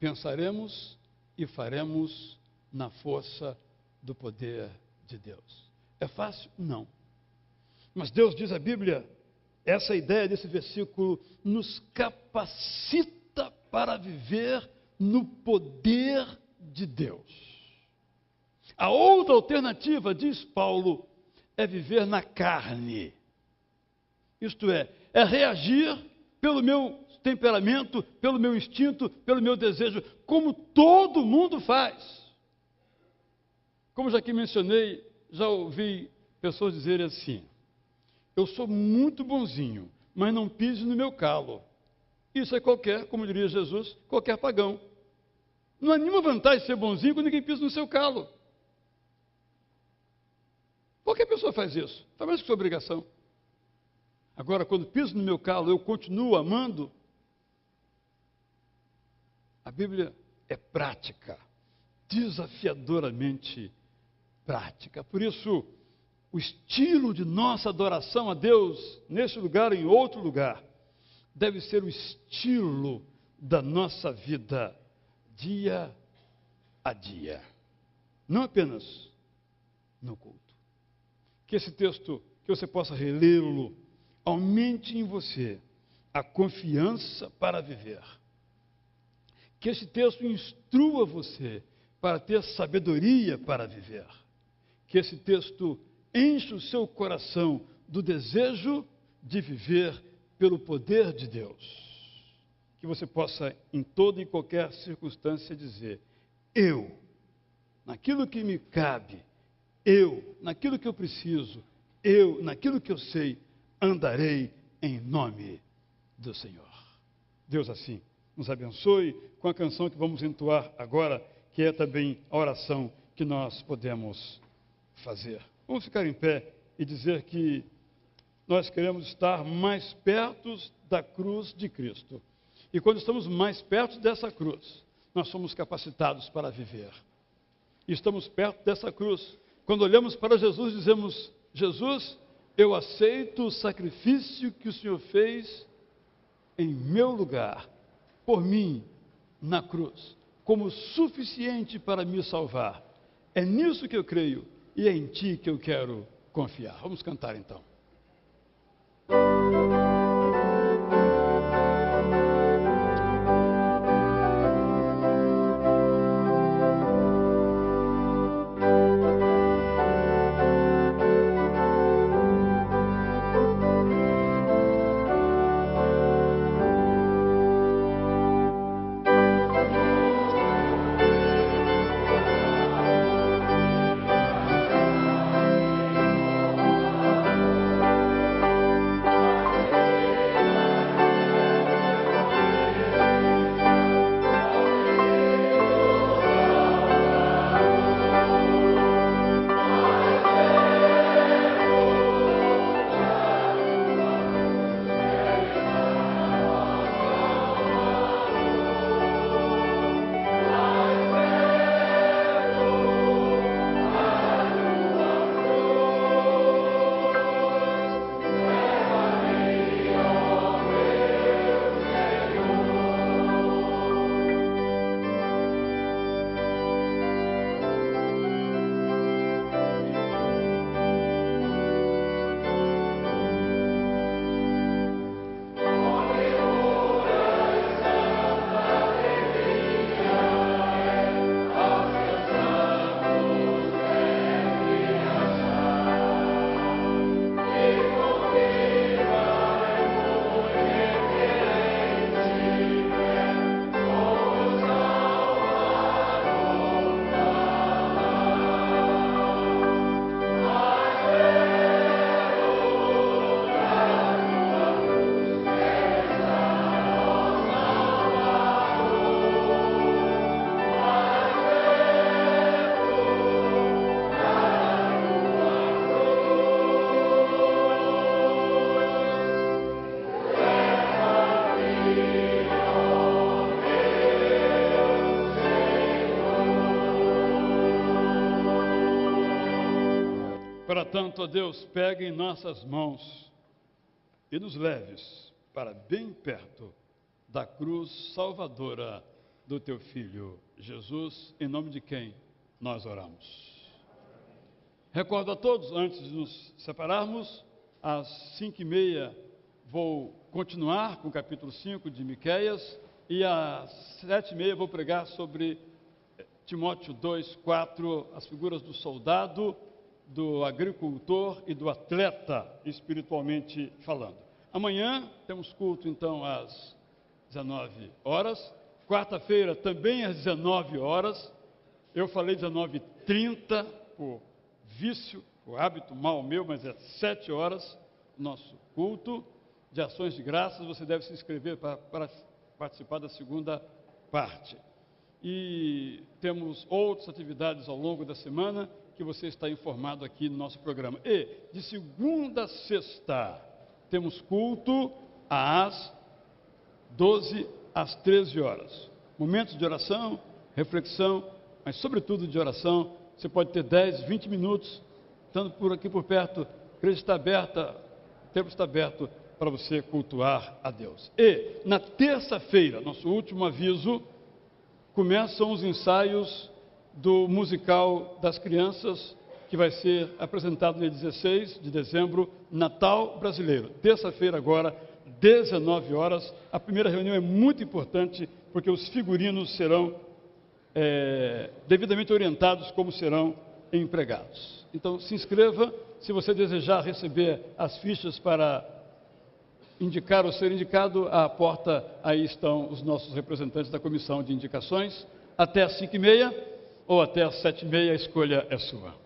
pensaremos e faremos na força do poder de Deus. É fácil? Não. Mas Deus diz a Bíblia, essa ideia desse versículo nos capacita para viver no poder de Deus. A outra alternativa, diz Paulo, é viver na carne. Isto é reagir pelo meu temperamento, pelo meu instinto, pelo meu desejo, como todo mundo faz. Como já aqui mencionei, já ouvi pessoas dizerem assim: eu sou muito bonzinho, mas não pise no meu calo. Isso é qualquer, como diria Jesus, qualquer pagão. Não há nenhuma vantagem ser bonzinho quando ninguém pisa no seu calo. Qualquer pessoa faz isso, faz mais que sua obrigação. Agora, quando piso no meu calo, eu continuo amando. A Bíblia é prática. desafiadoramente prática. Por isso, o estilo de nossa adoração a Deus, neste lugar ou em outro lugar, deve ser o estilo da nossa vida, dia a dia. Não apenas no culto. Que esse texto, que você possa relê-lo, aumente em você a confiança para viver. Que esse texto instrua você para ter sabedoria para viver. Que esse texto enche o seu coração do desejo de viver pelo poder de Deus. Que você possa, em toda e qualquer circunstância, dizer: eu, naquilo que me cabe, eu, naquilo que eu preciso, eu, naquilo que eu sei, andarei em nome do Senhor. Deus assim nos abençoe com a canção que vamos entoar agora, que é também a oração que nós podemos fazer. Vamos ficar em pé e dizer que nós queremos estar mais perto da cruz de Cristo. E quando estamos mais perto dessa cruz, nós somos capacitados para viver. E estamos perto dessa cruz. Quando olhamos para Jesus, dizemos: Jesus, eu aceito o sacrifício que o Senhor fez em meu lugar, por mim, na cruz, como suficiente para me salvar. É nisso que eu creio e é em Ti que eu quero confiar. Vamos cantar então. Para tanto, ó Deus, pega em nossas mãos e nos leves para bem perto da cruz salvadora do Teu Filho Jesus, em nome de quem nós oramos. Recordo a todos, antes de nos separarmos, às 5h30 vou continuar com o capítulo 5 de Miqueias e às 7h30 vou pregar sobre Timóteo 2:4, as figuras do soldado, do agricultor e do atleta, espiritualmente falando. Amanhã temos culto, então, às 19 horas. Quarta-feira, também às 19 horas. Eu falei 19h30, por vício, por hábito mal meu, mas é 7 horas, nosso culto de ações de graças. Você deve se inscrever para participar da segunda parte. E temos outras atividades ao longo da semana, que você está informado aqui no nosso programa. E, de segunda a sexta, temos culto às 12 às 13 horas. Momentos de oração, reflexão mas sobretudo de oração. Você pode ter 10, 20 minutos, estando por aqui por perto, a igreja está aberta, o tempo está aberto para você cultuar a Deus. E, na terça-feira, nosso último aviso, começam os ensaios do musical das crianças, que vai ser apresentado no dia 16 de dezembro, Natal Brasileiro. Terça-feira agora, 19 horas. A primeira reunião é muito importante, porque os figurinos serão devidamente orientados como serão empregados. Então, se inscreva. Se você desejar receber as fichas para indicar ou ser indicado, à porta aí estão os nossos representantes da comissão de indicações. Até às 5h30 ou até às 7h30, a escolha é sua.